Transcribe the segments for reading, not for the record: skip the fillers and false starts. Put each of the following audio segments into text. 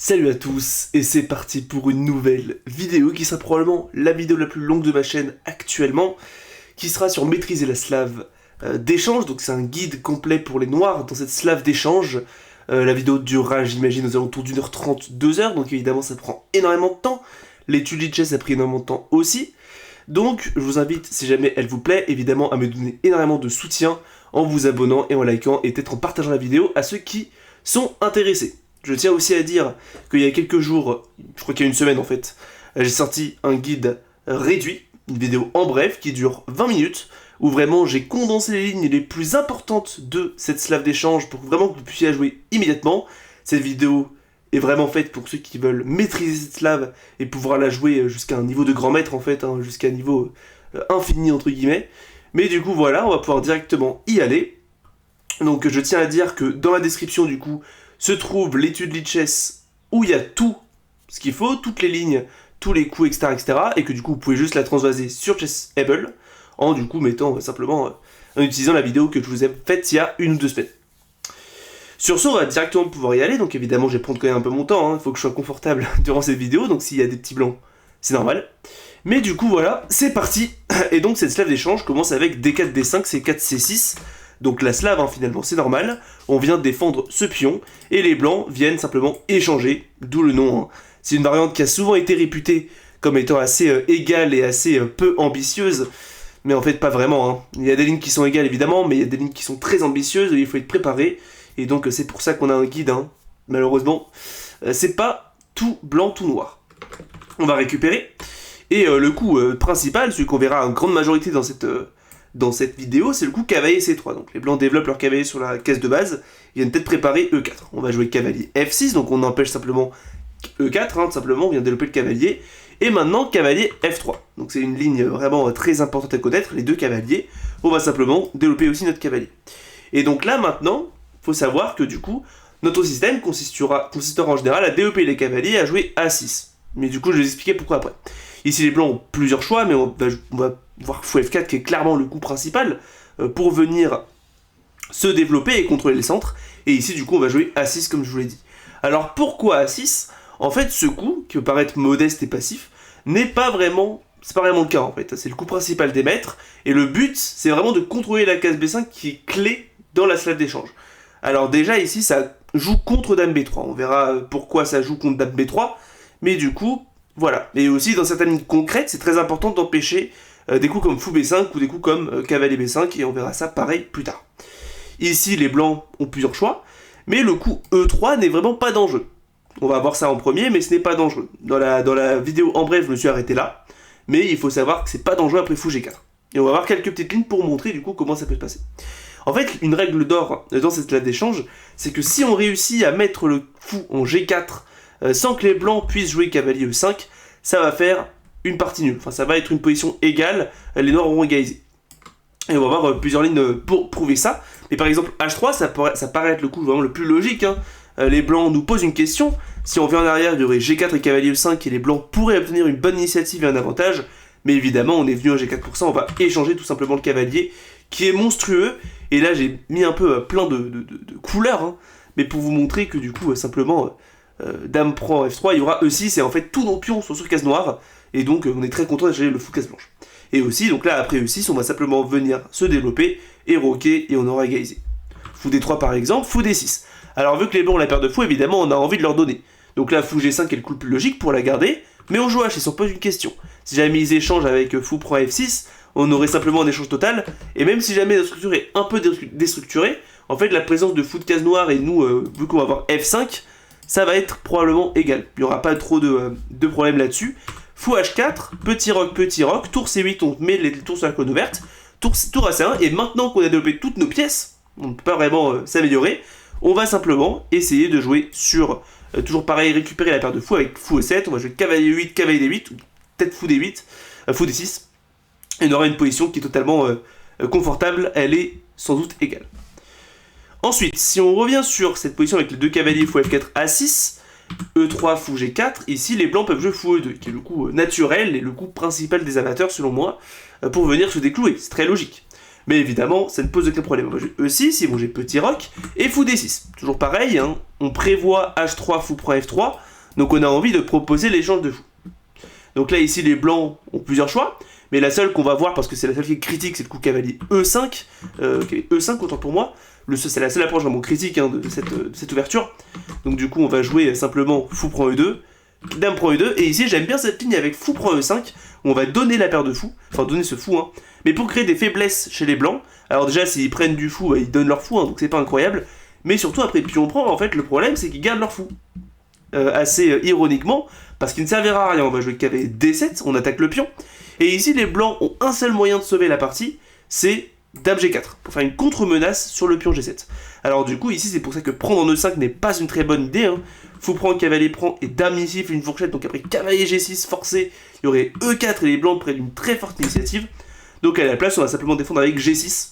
Salut à tous, et c'est parti pour une nouvelle vidéo qui sera probablement la vidéo la plus longue de ma chaîne actuellement, qui sera sur maîtriser la slave d'échange. Donc c'est un guide complet pour les noirs dans cette slave d'échange. La vidéo durera, j'imagine, aux alentours d'1h30, 2h, donc évidemment ça prend énormément de temps. L'étude de chess a pris énormément de temps aussi. Donc je vous invite, si jamais elle vous plaît, évidemment à me donner énormément de soutien en vous abonnant et en likant et peut-être en partageant la vidéo à ceux qui sont intéressés. Je tiens aussi à dire qu'il y a quelques jours, je crois qu'il y a une semaine en fait, j'ai sorti un guide réduit, une vidéo en bref qui dure 20 minutes, où vraiment j'ai condensé les lignes les plus importantes de cette slave d'échange pour vraiment que vous puissiez la jouer immédiatement. Cette vidéo est vraiment faite pour ceux qui veulent maîtriser cette slave et pouvoir la jouer jusqu'à un niveau de grand maître en fait, hein, jusqu'à un niveau infini entre guillemets. Mais du coup voilà, on va pouvoir directement y aller. Donc je tiens à dire que dans la description du coup, se trouve l'étude Lichess où il y a tout ce qu'il faut, toutes les lignes, tous les coups, etc., etc. Et que du coup, vous pouvez juste la transvaser sur Chessable en du coup mettant simplement, en utilisant la vidéo que je vous ai faite il y a 1 ou 2 semaines. Sur ce, on va directement pouvoir y aller. Donc évidemment, je vais prendre quand même un peu mon temps. Il faut que je sois confortable durant cette vidéo. Donc s'il y a des petits blancs, c'est normal. Mais du coup, voilà, c'est parti. Et donc cette slave d'échange commence avec D4, D5, C4, C6. Donc la slave, hein, finalement, c'est normal. On vient défendre ce pion, et les blancs viennent simplement échanger, d'où le nom. Hein. C'est une variante qui a souvent été réputée comme étant assez égale et assez peu ambitieuse, mais en fait pas vraiment. Hein. Il y a des lignes qui sont égales évidemment, mais il y a des lignes qui sont très ambitieuses, et il faut être préparé, et donc c'est pour ça qu'on a un guide. Hein. Malheureusement, c'est pas tout blanc, tout noir. On va récupérer, et le coup principal, celui qu'on verra en grande majorité dans cette vidéo, c'est le coup cavalier C3. Donc les blancs développent leur cavalier sur la case de base, ils viennent peut-être préparer E4. On va jouer cavalier F6, donc on empêche simplement E4, hein, tout simplement, on vient développer le cavalier. Et maintenant, cavalier F3. Donc c'est une ligne vraiment très importante à connaître, les deux cavaliers. On va simplement développer aussi notre cavalier. Et donc là, maintenant, il faut savoir que du coup, notre système consistera en général à développer les cavaliers et à jouer A6. Mais du coup, je vais vous expliquer pourquoi après. Ici, les blancs ont plusieurs choix, mais on va voir fou F4 qui est clairement le coup principal pour venir se développer et contrôler les centres. Et ici, du coup, on va jouer A6 comme je vous l'ai dit. Alors, pourquoi A6 ? En fait, ce coup, qui peut paraître modeste et passif, n'est pas vraiment... C'est pas vraiment le cas, en fait. C'est le coup principal des maîtres. Et le but, c'est vraiment de contrôler la case B5 qui est clé dans la slave d'échange. Alors déjà, ici, ça joue contre Dame B3. On verra pourquoi ça joue contre Dame B3. Mais du coup... Voilà, et aussi dans certaines lignes concrètes, c'est très important d'empêcher des coups comme fou B5 ou des coups comme cavalier B5, et on verra ça pareil plus tard. Ici, les blancs ont plusieurs choix, mais le coup E3 n'est vraiment pas dangereux. On va voir ça en premier, mais ce n'est pas dangereux. Dans la vidéo en bref, je me suis arrêté là, mais il faut savoir que c'est pas dangereux après fou G4. Et on va voir quelques petites lignes pour montrer du coup comment ça peut se passer. En fait, une règle d'or dans cette slave d'échange, c'est que si on réussit à mettre le fou en G4 sans que les blancs puissent jouer cavalier E5, ça va faire une partie nulle. Enfin, ça va être une position égale, les noirs auront égalisé. Et on va voir plusieurs lignes pour prouver ça. Mais par exemple, H3, ça paraît être le coup vraiment le plus logique. Hein. Les blancs nous posent une question. Si on vient en arrière, il y aurait G4 et cavalier E5, et les blancs pourraient obtenir une bonne initiative et un avantage. Mais évidemment, on est venu à G4 pour ça, on va échanger tout simplement le cavalier, qui est monstrueux. Et là, j'ai mis un peu plein de couleurs, hein, mais pour vous montrer que du coup, simplement... Dame prend F3, il y aura E6, et en fait tous nos pions sont sur case noire, et donc on est très content d'échanger le fou case blanche. Et aussi, donc là après E6, on va simplement venir se développer, et roquer, et on aura égalisé. Fou D3 par exemple, fou D6. Alors vu que les blancs ont la paire de fous, évidemment on a envie de leur donner. Donc là fou G5 est le coup le plus logique pour la garder, mais on joue H et s'en pose une question. Si jamais ils échangent avec fou prend F6, on aurait simplement un échange total, et même si jamais la structure est un peu déstructurée, en fait la présence de fou de case noire et nous, vu qu'on va avoir F5, ça va être probablement égal. Il n'y aura pas trop de problèmes là-dessus. Fou H4, petit roc, tour C8, on met les tours sur la colonne ouverte, tour A1, et maintenant qu'on a développé toutes nos pièces, on ne peut pas vraiment s'améliorer, on va simplement essayer de jouer sur, toujours pareil, récupérer la paire de fous avec fou E7, on va jouer cavalier 8, cavalier D8, ou peut-être fou D8, fou D6, et on aura une position qui est totalement confortable, elle est sans doute égale. Ensuite, si on revient sur cette position avec les deux cavaliers fou F4 A6, E3 fou G4, ici les blancs peuvent jouer fou E2, qui est le coup naturel et le coup principal des amateurs selon moi, pour venir se déclouer, c'est très logique. Mais évidemment, ça ne pose aucun problème. On va jouer E6, ils vont jouer petit roc, et fou D6. Toujours pareil, hein, on prévoit H3, fou prend F3, donc on a envie de proposer l'échange de fou. Donc là, ici, les blancs ont plusieurs choix, mais la seule qu'on va voir, parce que c'est la seule qui est critique, c'est le coup cavalier E5, E5 autant pour moi, c'est la seule approche vraiment critique hein, de cette ouverture. Donc du coup, on va jouer simplement fou prend E2, dame prend E2, et ici, j'aime bien cette ligne avec fou prend E5, où on va donner la paire de fous, enfin donner ce fou, hein, mais pour créer des faiblesses chez les blancs. Alors déjà, s'ils prennent du fou, bah, ils donnent leur fou, hein, donc c'est pas incroyable, mais surtout après pion prend, en fait, le problème, c'est qu'ils gardent leur fou. Assez ironiquement, parce qu'il ne servira à rien. On va jouer cavalier D7, on attaque le pion, et ici, les blancs ont un seul moyen de sauver la partie, c'est dame G4, pour faire une contre-menace sur le pion G7. Alors du coup, ici, c'est pour ça que prendre en E5 n'est pas une très bonne idée, hein. Fou prend, cavalier prend, et dame ici fait une fourchette, donc après cavalier G6 forcé, il y aurait E4 et les blancs prennent une très forte initiative. Donc à la place, on va simplement défendre avec G6.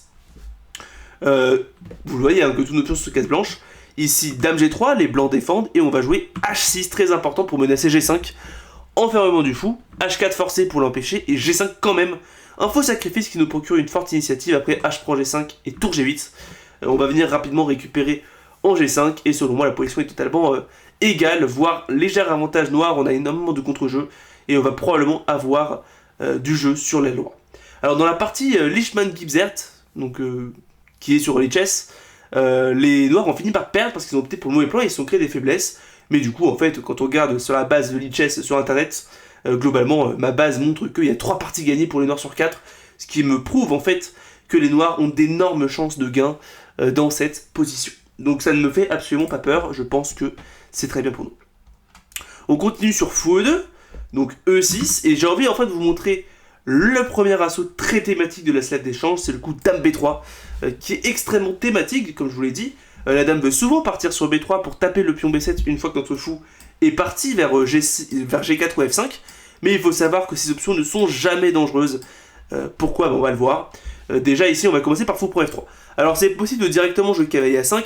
Vous le voyez, hein, que tous nos pions se cassent blanches. Ici, dame G3, les blancs défendent, et on va jouer H6, très important pour menacer G5. Enfermement du fou, H4 forcé pour l'empêcher, et G5 quand même. Un faux sacrifice qui nous procure une forte initiative après H prend G5 et tour G8. On va venir rapidement récupérer en G5, et selon moi, la position est totalement égale, voire léger avantage noir. On a énormément de contre-jeux, et on va probablement avoir du jeu sur l'aile droite. Alors dans la partie Leishman-Gibzert, donc qui est sur Lichess, les noirs ont fini par perdre parce qu'ils ont opté pour le mauvais plan et ils se sont créés des faiblesses. Mais du coup, en fait, quand on regarde sur la base de Lichess sur internet, globalement, ma base montre qu'il y a 3 parties gagnées pour les noirs sur 4, ce qui me prouve en fait que les noirs ont d'énormes chances de gain dans cette position. Donc ça ne me fait absolument pas peur, je pense que c'est très bien pour nous. On continue sur fou E2, donc E6, et j'ai envie en fait de vous montrer le premier assaut très thématique de la slave d'échange, c'est le coup dame B3, qui est extrêmement thématique, comme je vous l'ai dit. La dame veut souvent partir sur B3 pour taper le pion B7 une fois que notre fou est parti vers G4 ou F5, mais il faut savoir que ces options ne sont jamais dangereuses. Pourquoi? On va le voir. Déjà ici, on va commencer par fou prend F3. Alors c'est possible de directement jouer cavalier A5,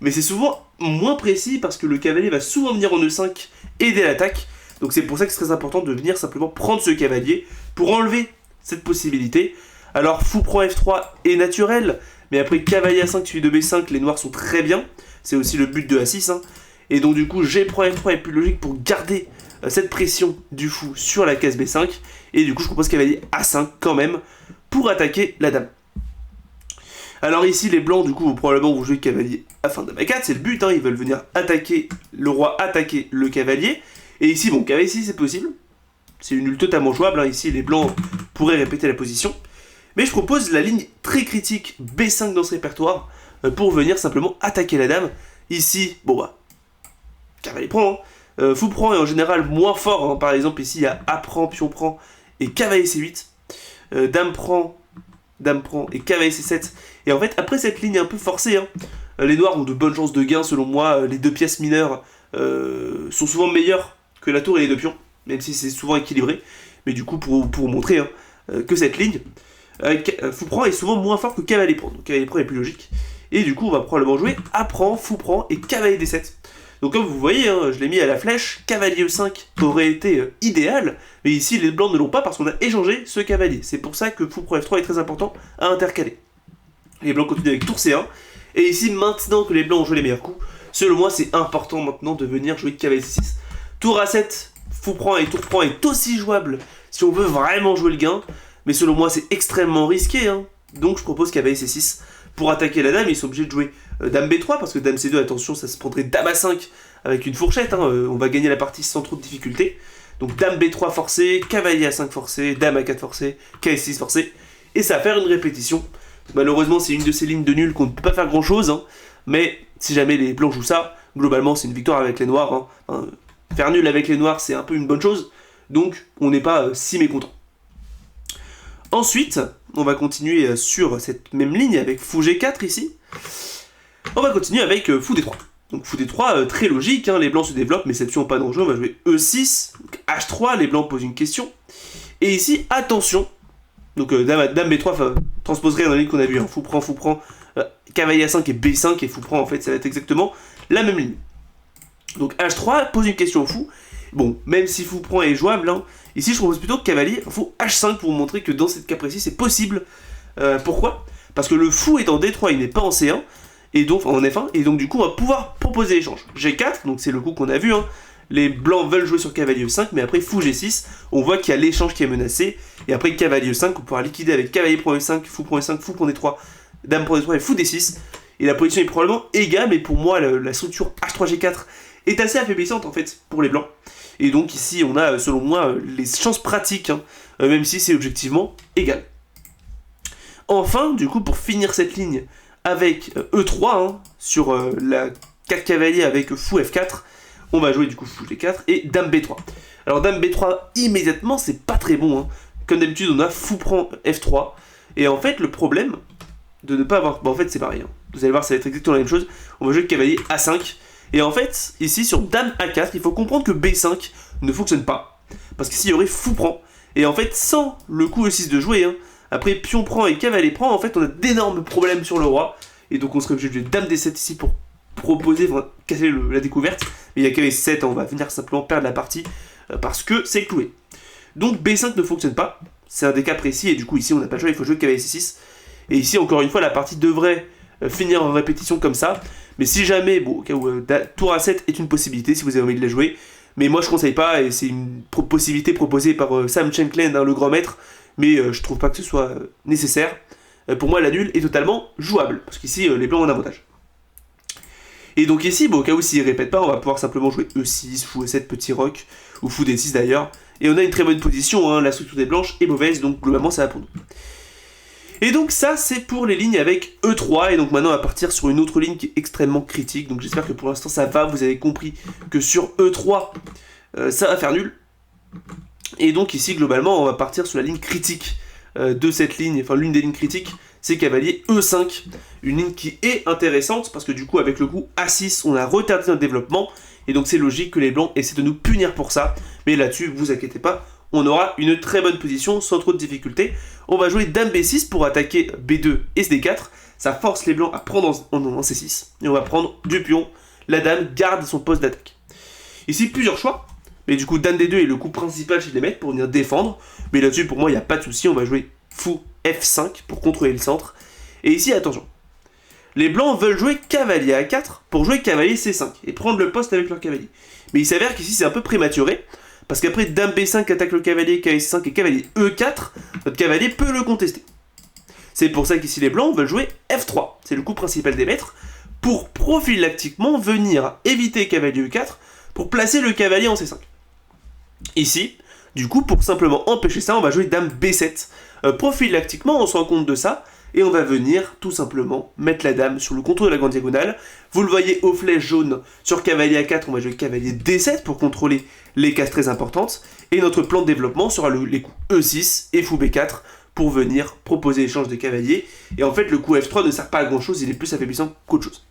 mais c'est souvent moins précis parce que le cavalier va souvent venir en E5 aider l'attaque. Donc c'est pour ça que c'est très important de venir simplement prendre ce cavalier pour enlever cette possibilité. Alors fou prend F3 est naturel, mais après cavalier A5 suivi de B5, les noirs sont très bien. C'est aussi le but de A6. Hein. Et donc du coup G prend F3 est plus logique pour garder cette pression du fou sur la case B5. Et du coup je propose cavalier A5 quand même pour attaquer la dame. Alors ici les blancs du coup vont probablement vous jouer cavalier afin dame A4, c'est le but, hein, ils veulent venir attaquer le roi, attaquer le cavalier. Et ici bon cavalier 6 c'est possible, c'est une nulle totalement jouable, hein. Ici les blancs pourraient répéter la position. Mais je propose la ligne très critique B5 dans ce répertoire pour venir simplement attaquer la dame. Ici, bon bah, cavalier prend, hein. Fou prend est en général moins fort, hein. Par exemple ici il y a A prend, pion prend et cavalier C8. Dame prend et cavalier C7. Et en fait, après cette ligne un peu forcée, hein, les noirs ont de bonnes chances de gain selon moi. Les deux pièces mineures sont souvent meilleures que la tour et les deux pions, même si c'est souvent équilibré. Mais du coup, pour vous montrer que cette ligne, fou prend est souvent moins fort que cavalier prend. Donc cavalier prend est plus logique. Et du coup, on va probablement jouer A prend, fou prend et cavalier D7. Donc comme vous voyez, hein, je l'ai mis à la flèche, cavalier E5 aurait été idéal, mais ici les blancs ne l'ont pas parce qu'on a échangé ce cavalier. C'est pour ça que fou prend F3 est très important à intercaler. Les blancs continuent avec tour C1, et ici maintenant que les blancs ont joué les meilleurs coups, selon moi c'est important maintenant de venir jouer cavalier C6. Tour A7, fou prend et tour prend est aussi jouable si on veut vraiment jouer le gain, mais selon moi c'est extrêmement risqué, hein. Donc je propose cavalier C6. Pour attaquer la dame, ils sont obligés de jouer dame B3, parce que dame C2, attention, ça se prendrait dame A5 avec une fourchette, hein, on va gagner la partie sans trop de difficulté. Donc dame B3 forcé, cavalier A5 forcé, dame A4 forcé, cavalier C6 forcé, et ça va faire une répétition. Malheureusement, c'est une de ces lignes de nul qu'on ne peut pas faire grand chose, hein, mais si jamais les blancs jouent ça, globalement, c'est une victoire avec les noirs. Hein. Faire nul avec les noirs, c'est un peu une bonne chose, donc on n'est pas si mécontent. Ensuite, on va continuer sur cette même ligne avec fou G4 ici. On va continuer avec fou D3. Donc fou D3, très logique, hein, les blancs se développent, mais cette option n'est pas dangereux. On va jouer E6, donc H3, les blancs posent une question. Et ici, attention, donc dame B3 transposerait dans la ligne qu'on a vu, hein, fou prend, cavalier A5 et B5, et fou prend, en fait, ça va être exactement la même ligne. Donc H3 pose une question au fou. Bon, même si fou prend est jouable, hein, ici je propose plutôt cavalier, fou H5 pour vous montrer que dans cette cas précis c'est possible. Pourquoi ? Parce que le fou est en D3, il n'est pas en C1, et donc en F1, et donc du coup on va pouvoir proposer l'échange. G4, donc c'est le coup qu'on a vu, hein. Les blancs veulent jouer sur cavalier E5, mais après fou G6, on voit qu'il y a l'échange qui est menacé, et après cavalier E5, on pourra liquider avec cavalier prend E5, fou prend E5, fou prend D3, dame prend D3 et fou D6, et la position est probablement égale, mais pour moi la structure H3 G4 est assez affaiblissante en fait pour les blancs. Et donc ici on a selon moi les chances pratiques, hein, même si c'est objectivement égal. Enfin, du coup, pour finir cette ligne avec E3, hein, sur la 4 cavaliers avec fou F4, on va jouer du coup fou G4 et dame B3. Alors dame B3 immédiatement, c'est pas très bon, hein. Comme d'habitude, on a fou prend F3. Et en fait, le problème de ne pas avoir... Bon, en fait, c'est pareil, hein. Vous allez voir, ça va être exactement la même chose. On va jouer le cavalier A5. Et en fait, ici, sur dame A4, il faut comprendre que B5 ne fonctionne pas. Parce qu'ici, il y aurait fou prend. Et en fait, sans le coup E6 de jouer, hein, après pion prend et cavalier prend, en fait, on a d'énormes problèmes sur le roi. Et donc, on serait obligé de jouer dame D7 ici pour proposer, enfin, casser la découverte. Mais il y a cavalier 7, on va venir simplement perdre la partie parce que c'est cloué. Donc, B5 ne fonctionne pas. C'est un des cas précis. Et du coup, ici, on n'a pas le choix, il faut jouer cavalier C6. Et ici, encore une fois, la partie devrait finir en répétition comme ça. Mais si jamais, bon, au cas où tour A7 est une possibilité, si vous avez envie de la jouer. Mais moi, je conseille pas, et c'est une possibilité proposée par Sam Shankland, hein, le grand maître. Mais je trouve pas que ce soit nécessaire. Pour moi, la nulle est totalement jouable. Parce qu'ici, les blancs ont un avantage. Et donc ici, bon, au cas où s'il répète pas, on va pouvoir simplement jouer E6, fou E7, petit roc, ou fou D6 d'ailleurs. Et on a une très bonne position, hein, la structure des blanches est mauvaise, donc globalement ça va pour nous. Et donc ça, c'est pour les lignes avec E3, et donc maintenant on va partir sur une autre ligne qui est extrêmement critique, donc j'espère que pour l'instant ça va, vous avez compris que sur E3, ça va faire nul. Et donc ici, globalement, on va partir sur la ligne critique de cette ligne, enfin l'une des lignes critiques, c'est cavalier E5, une ligne qui est intéressante, parce que du coup, avec le coup A6, on a retardé notre développement, et donc c'est logique que les blancs essaient de nous punir pour ça, mais là-dessus, vous inquiétez pas, on aura une très bonne position, sans trop de difficultés. On va jouer dame B6 pour attaquer B2 et D4, ça force les blancs à prendre en C6, et on va prendre du pion, la dame garde son poste d'attaque. Ici, plusieurs choix, mais du coup, dame D2 est le coup principal chez les mecs pour venir défendre, mais là-dessus, pour moi, il n'y a pas de souci, on va jouer fou F5 pour contrôler le centre. Et ici, attention, les blancs veulent jouer cavalier A4 pour jouer cavalier C5 et prendre le poste avec leur cavalier. Mais il s'avère qu'ici c'est un peu prématuré, parce qu'après dame B5 attaque le cavalier, cavalier C5 et cavalier E4, notre cavalier peut le contester. C'est pour ça qu'ici les blancs veulent jouer F3, c'est le coup principal des maîtres, pour prophylactiquement venir éviter cavalier E4 pour placer le cavalier en C5. Ici, du coup, pour simplement empêcher ça, on va jouer dame B7. Prophylactiquement, on se rend compte de ça, et on va venir tout simplement mettre la dame sur le contour de la grande diagonale. Vous le voyez aux flèches jaunes sur cavalier A4, on va jouer cavalier D7 pour contrôler les cases très importantes, et notre plan de développement sera les coups E6 et fou B4 pour venir proposer l'échange des cavaliers, et en fait le coup F3 ne sert pas à grand chose, il est plus affaiblissant qu'autre chose.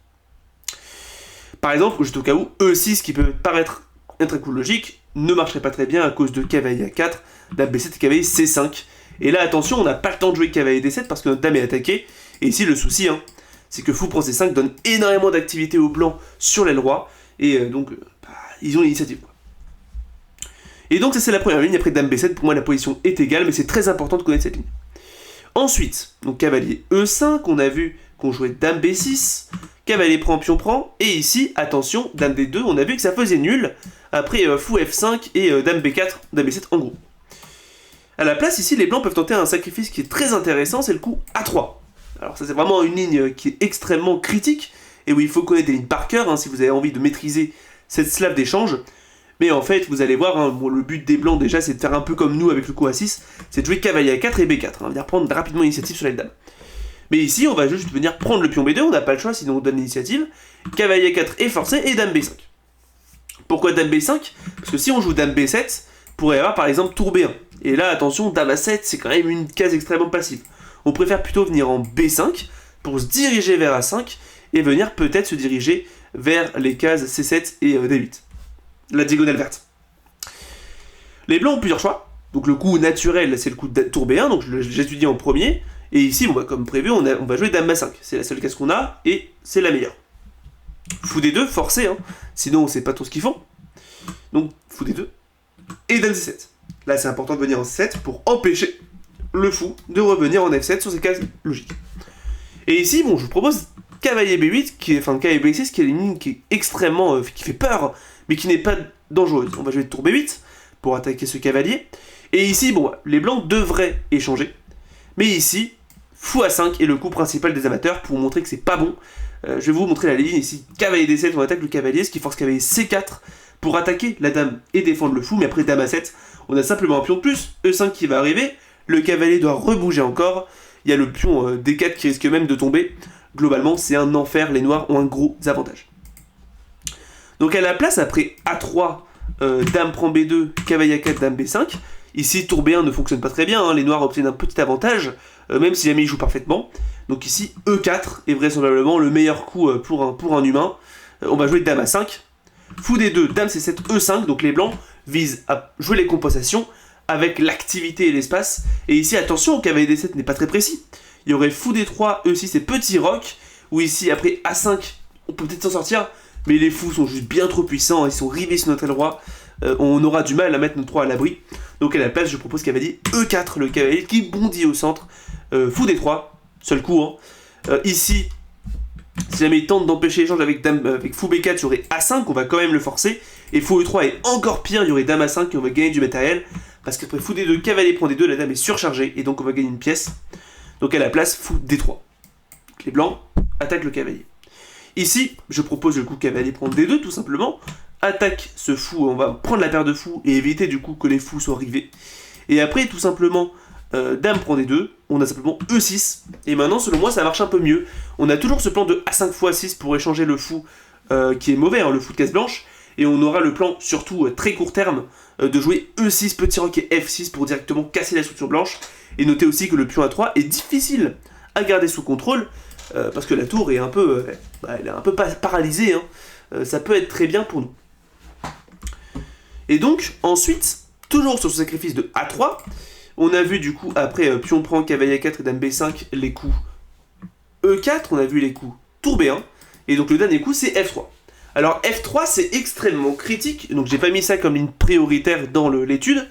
Par exemple, juste au cas où, E6 qui peut paraître être un coup logique, ne marcherait pas très bien à cause de cavalier A4, dame B7 et cavalier C5. Et là, attention, on n'a pas le temps de jouer cavalier D7 parce que notre dame est attaquée. Et ici, le souci, hein, c'est que fou prend C5 donne énormément d'activité aux blancs sur l'aile roi. Et donc, ils ont l'initiative. Et donc, ça c'est la première ligne. Après dame B7, pour moi, la position est égale, mais c'est très important de connaître cette ligne. Ensuite, donc cavalier E5, on a vu qu'on jouait dame B6, cavalier prend, pion prend. Et ici, attention, dame D2, on a vu que ça faisait nul. Après fou F5 et dame B4, dame B7 en gros. A la place, ici, les blancs peuvent tenter un sacrifice qui est très intéressant, c'est le coup A3. Alors ça, c'est vraiment une ligne qui est extrêmement critique, et où il faut connaître des lignes par cœur, hein, si vous avez envie de maîtriser cette slave d'échange. Mais en fait, vous allez voir, hein, bon, le but des blancs, déjà, c'est de faire un peu comme nous avec le coup A6, c'est de jouer cavalier A4 et B4, hein, venir prendre rapidement l'initiative sur l'aile dame. Mais ici, on va juste venir prendre le pion B2, on n'a pas le choix, sinon on donne l'initiative. Cavalier A4 est forcé, et dame B5. Pourquoi dame B5 ? Parce que si on joue dame B7, pourrait y avoir par exemple tour B1. Et là, attention, dame A7, c'est quand même une case extrêmement passive. On préfère plutôt venir en B5 pour se diriger vers A5 et venir peut-être se diriger vers les cases C7 et D8. La diagonale verte. Les blancs ont plusieurs choix. Donc le coup naturel, c'est le coup de tour B1, donc j'étudie en premier. Et ici, bon, comme prévu, on va jouer dame A5. C'est la seule case qu'on a et c'est la meilleure. Fou D2, forcé, hein. Sinon on sait pas trop ce qu'ils font. Donc fou D2 et dame C7. Là c'est important de venir en C7 pour empêcher le fou de revenir en F7 sur ces cases logiques. Et ici, bon, je vous propose cavalier B8, cavalier B6, qui est une ligne qui est extrêmement... qui fait peur, mais qui n'est pas dangereuse. On va jouer tour B8 pour attaquer ce cavalier. Et ici, bon, les blancs devraient échanger. Mais ici, fou A5 est le coup principal des amateurs pour vous montrer que c'est pas bon. Je vais vous montrer la ligne ici. Cavalier D7, on attaque le cavalier, ce qui force cavalier C4 pour attaquer la dame et défendre le fou. Mais après dame A7, on a simplement un pion de plus. E5 qui va arriver. Le cavalier doit rebouger encore. Il y a le pion D4 qui risque même de tomber. Globalement, c'est un enfer. Les noirs ont un gros avantage. Donc à la place, après A3, dame prend B2, cavalier A4, dame B5. Ici, tour B1 ne fonctionne pas très bien, hein. Les noirs obtiennent un petit avantage, même si jamais ils jouent parfaitement. Donc ici, E4 est vraisemblablement le meilleur coup pour un humain. On va jouer dame A5. Fou D2, dame C7, E5. Donc les blancs visent à jouer les compensations avec l'activité et l'espace. Et ici, attention, cavalier D7 n'est pas très précis. Il y aurait fou D3, E6 et petit roc. Ou ici, après A5, on peut peut-être s'en sortir. Mais les fous sont juste bien trop puissants, hein. Ils sont rivés sur notre aile roi. On aura du mal à mettre notre roi à l'abri. Donc à la place, je propose cavalier E4, le cavalier qui bondit au centre. Fou D3, seul coup. Hein. Ici, si jamais il tente d'empêcher l'échange avec fou B4, il y aurait A5, on va quand même le forcer. Et fou E3 est encore pire, il y aurait dame A5 et on va gagner du matériel. Parce qu'après fou D2, cavalier prend D2, la dame est surchargée et donc on va gagner une pièce. Donc à la place, fou D3. Donc les blancs attaquent le cavalier. Ici, je propose le coup cavalier prend D2 tout simplement. Attaque ce fou, on va prendre la paire de fous et éviter du coup que les fous soient rivés. Et après, tout simplement, dame prend D2, on a simplement E6. Et maintenant, selon moi, ça marche un peu mieux. On a toujours ce plan de A5 x A6 pour échanger le fou qui est mauvais, hein, le fou de case blanche. Et on aura le plan, surtout très court terme, de jouer E6, petit roc et F6 pour directement casser la structure blanche. Et notez aussi que le pion A3 est difficile à garder sous contrôle. Parce que la tour est un peu, elle est un peu paralysée, hein. Ça peut être très bien pour nous. Et donc, ensuite, toujours sur ce sacrifice de A3, on a vu du coup, après pion prend, cavalier A4 et dame B5, les coups E4, on a vu les coups tour B1, et donc le dernier coup c'est F3. Alors F3 c'est extrêmement critique, donc j'ai pas mis ça comme ligne prioritaire dans l'étude,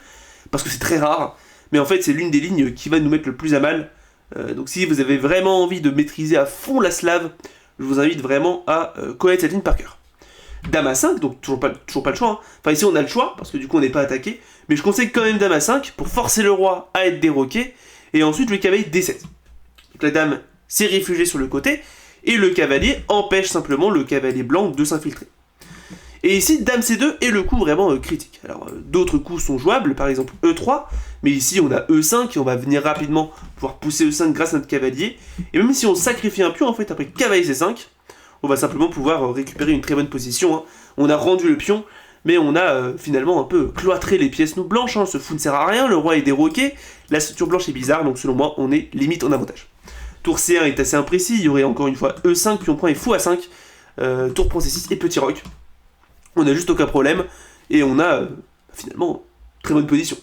parce que c'est très rare, mais en fait c'est l'une des lignes qui va nous mettre le plus à mal. Donc si vous avez vraiment envie de maîtriser à fond la slave, je vous invite vraiment à connaître cette ligne par cœur. Dame A5, donc toujours pas le choix. Hein. Enfin ici on a le choix, parce que du coup on n'est pas attaqué. Mais je conseille quand même dame A5 pour forcer le roi à être déroqué. Et ensuite le cavalier D7. Donc la dame s'est réfugiée sur le côté. Et le cavalier empêche simplement le cavalier blanc de s'infiltrer. Et ici, dame C2 est le coup vraiment critique. Alors d'autres coups sont jouables, par exemple E3. Mais ici on a E5 et on va venir rapidement pouvoir pousser E5 grâce à notre cavalier. Et même si on sacrifie un pion, en fait après cavalier C5, on va simplement pouvoir récupérer une très bonne position. Hein. On a rendu le pion, mais on a finalement un peu cloîtré les pièces nous blanches. Hein. Ce fou ne sert à rien, le roi est déroqué, la structure blanche est bizarre, donc selon moi, on est limite en avantage. Tour C1 est assez imprécis, il y aurait encore une fois E5, pion prend et fou A5, tour prend C6 et petit roc. On n'a juste aucun problème, et on a finalement très bonne position.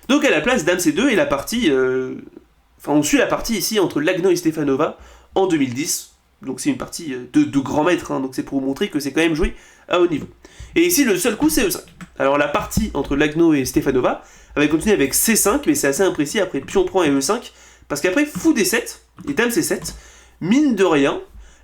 Donc à la place, dame C2 et la partie... on suit la partie ici entre Lagno et Stefanova en 2010. Donc c'est une partie de grand maître, hein, donc c'est pour vous montrer que c'est quand même joué à haut niveau. Et ici le seul coup c'est E5. Alors la partie entre Lagno et Stefanova avait continué avec C5, mais c'est assez imprécis après pion prend et E5, parce qu'après fou D7 et dame C7, mine de rien,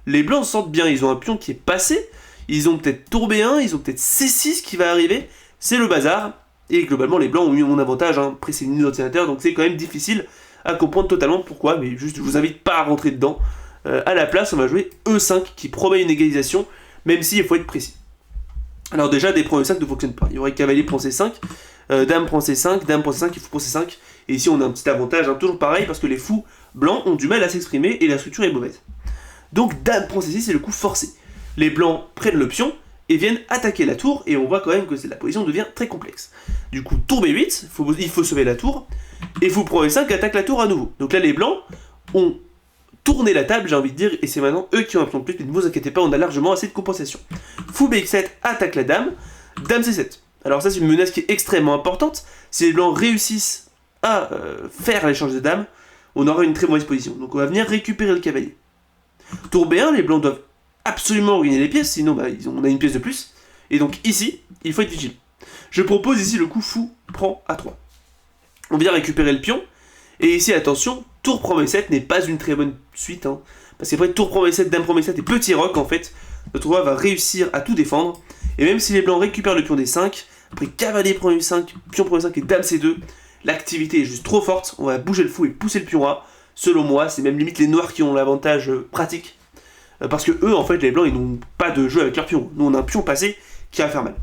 les blancs sortent bien, ils ont un pion qui est passé, ils ont peut-être tour B1, ils ont peut-être C6 qui va arriver, c'est le bazar, et globalement les blancs ont eu mon avantage, hein, après c'est une ligne d'ordinateur, donc c'est quand même difficile à comprendre totalement pourquoi, mais juste je vous invite pas à rentrer dedans. À la place, on va jouer E5 qui promet une égalisation, même s'il faut être précis. Alors déjà, des prend E5 ne fonctionnent pas. Il y aurait cavalier prend C5, dame prend C5, dame prend C5, il faut prendre C5. Et ici, on a un petit avantage, hein, toujours pareil, parce que les fous blancs ont du mal à s'exprimer et la structure est mauvaise. Donc dame prend C6, c'est le coup forcé. Les blancs prennent le pion et viennent attaquer la tour, et on voit quand même que la position devient très complexe. Du coup, tour B8, il faut sauver la tour, et fou prend E5 attaque la tour à nouveau. Donc là, les blancs ont tourner la table, j'ai envie de dire, et c'est maintenant eux qui ont un pion de plus, mais ne vous inquiétez pas, on a largement assez de compensation. Fou B7 attaque la dame, dame C7. Alors ça c'est une menace qui est extrêmement importante, si les blancs réussissent à faire l'échange de dames, on aura une très mauvaise position, donc on va venir récupérer le cavalier. Tour B1, les blancs doivent absolument regagner les pièces, sinon on a une pièce de plus, et donc ici, il faut être vigile. Je propose ici le coup fou prend A3. On vient récupérer le pion, et ici attention, tour prend B7 n'est pas une très bonne suite, hein, parce qu'après tour prend B7, dame prend B7 et petit roc, en fait, notre roi va réussir à tout défendre, et même si les blancs récupèrent le pion D5, après cavalier prend U5, pion prend E5 et dame C2, l'activité est juste trop forte, on va bouger le fou et pousser le pion A. Selon moi, c'est même limite les noirs qui ont l'avantage pratique, parce que eux, en fait, les blancs, ils n'ont pas de jeu avec leur pion. Nous, on a un pion passé qui va faire mal.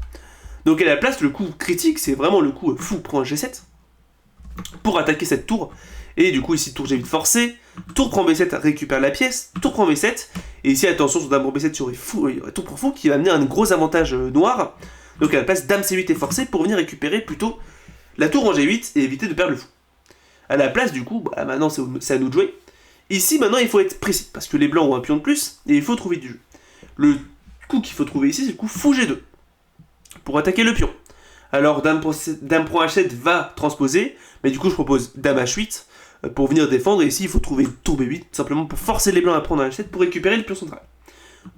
Donc à la place, le coup critique, c'est vraiment le coup fou prend G7, pour attaquer cette tour. Et du coup, ici, tour G8 forcé, tour prend B7 récupère la pièce, tour prend B7, et ici, attention, sur dame prend B7, il y aurait tour prend fou qui va amener un gros avantage noir. Donc à la place, dame C8 est forcé pour venir récupérer plutôt la tour en G8 et éviter de perdre le fou. À la place, du coup, bah, maintenant c'est à nous de jouer. Ici, maintenant, il faut être précis, parce que les blancs ont un pion de plus, et il faut trouver du jeu. Le coup qu'il faut trouver ici, c'est le coup fou G2, pour attaquer le pion. Alors, dame prend H7 va transposer, mais du coup, je propose dame H8, pour venir défendre, et ici, il faut trouver tour B8, simplement pour forcer les blancs à prendre un H7 pour récupérer le pion central.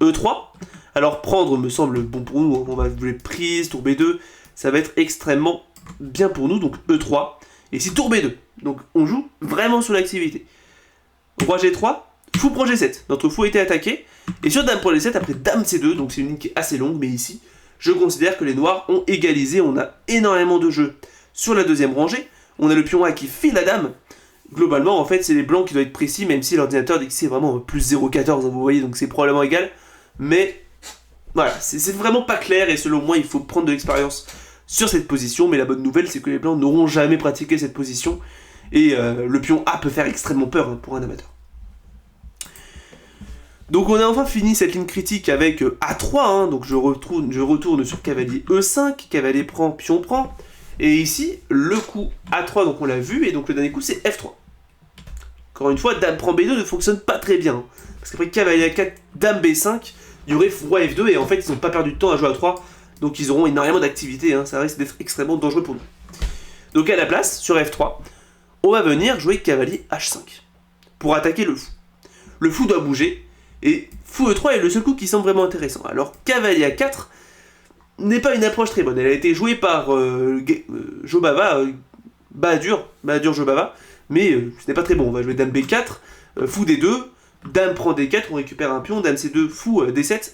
E3, alors prendre me semble bon pour nous, on va jouer prise, tour B2, ça va être extrêmement bien pour nous, donc E3, et ici tour B2, donc on joue vraiment sur l'activité. Roi G3, fou prend G7, notre fou a été attaqué, et sur dame prend G7, après dame C2, donc c'est une ligne qui est assez longue, mais ici, je considère que les noirs ont égalisé, on a énormément de jeux sur la deuxième rangée, on a le pion A qui file la dame, globalement en fait c'est les blancs qui doivent être précis, même si l'ordinateur dit que c'est vraiment plus 0,14, hein, vous voyez, donc c'est probablement égal, mais voilà, c'est vraiment pas clair, et selon moi il faut prendre de l'expérience sur cette position, mais la bonne nouvelle c'est que les blancs n'auront jamais pratiqué cette position, et le pion A peut faire extrêmement peur hein, pour un amateur. Donc on a enfin fini cette ligne critique avec A3, hein, donc je retourne sur cavalier E5, cavalier prend, pion prend, et ici le coup A3, donc on l'a vu, et donc le dernier coup c'est F3. Encore une fois, dame prend B2 ne fonctionne pas très bien, hein, parce qu'après cavalier A4, dame B5, il y aurait roi F2, et en fait ils n'ont pas perdu de temps à jouer à 3, donc ils auront énormément d'activité, hein, ça risque d'être extrêmement dangereux pour nous. Donc à la place, sur F3, on va venir jouer cavalier H5, pour attaquer le fou. Le fou doit bouger, et fou E3 est le seul coup qui semble vraiment intéressant. Alors cavalier A4 n'est pas une approche très bonne, elle a été jouée par Jobava, Bahadur Jobava, mais ce n'est pas très bon. On va jouer dame B4, fou D2, dame prend D4, on récupère un pion, dame C2, fou D7,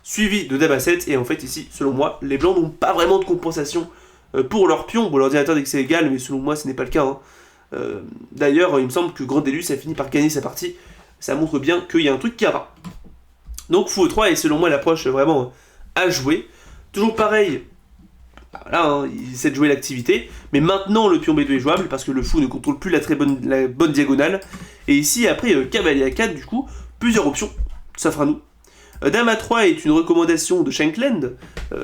suivi de dame A7, et en fait ici, selon moi, les blancs n'ont pas vraiment de compensation pour leur pion. Bon, l'ordinateur dit que c'est égal, mais selon moi ce n'est pas le cas, hein. D'ailleurs, il me semble que Grandelus a fini par gagner sa partie, ça montre bien qu'il y a un truc qui va pas. Donc fou E3 est selon moi l'approche vraiment à jouer. Toujours pareil, voilà, hein, il essaie de jouer l'activité, mais maintenant le pion B2 est jouable parce que le fou ne contrôle plus la bonne diagonale. Et ici, après cavalier A4, du coup, plusieurs options s'offrent à nous. Dame A3 est une recommandation de Shankland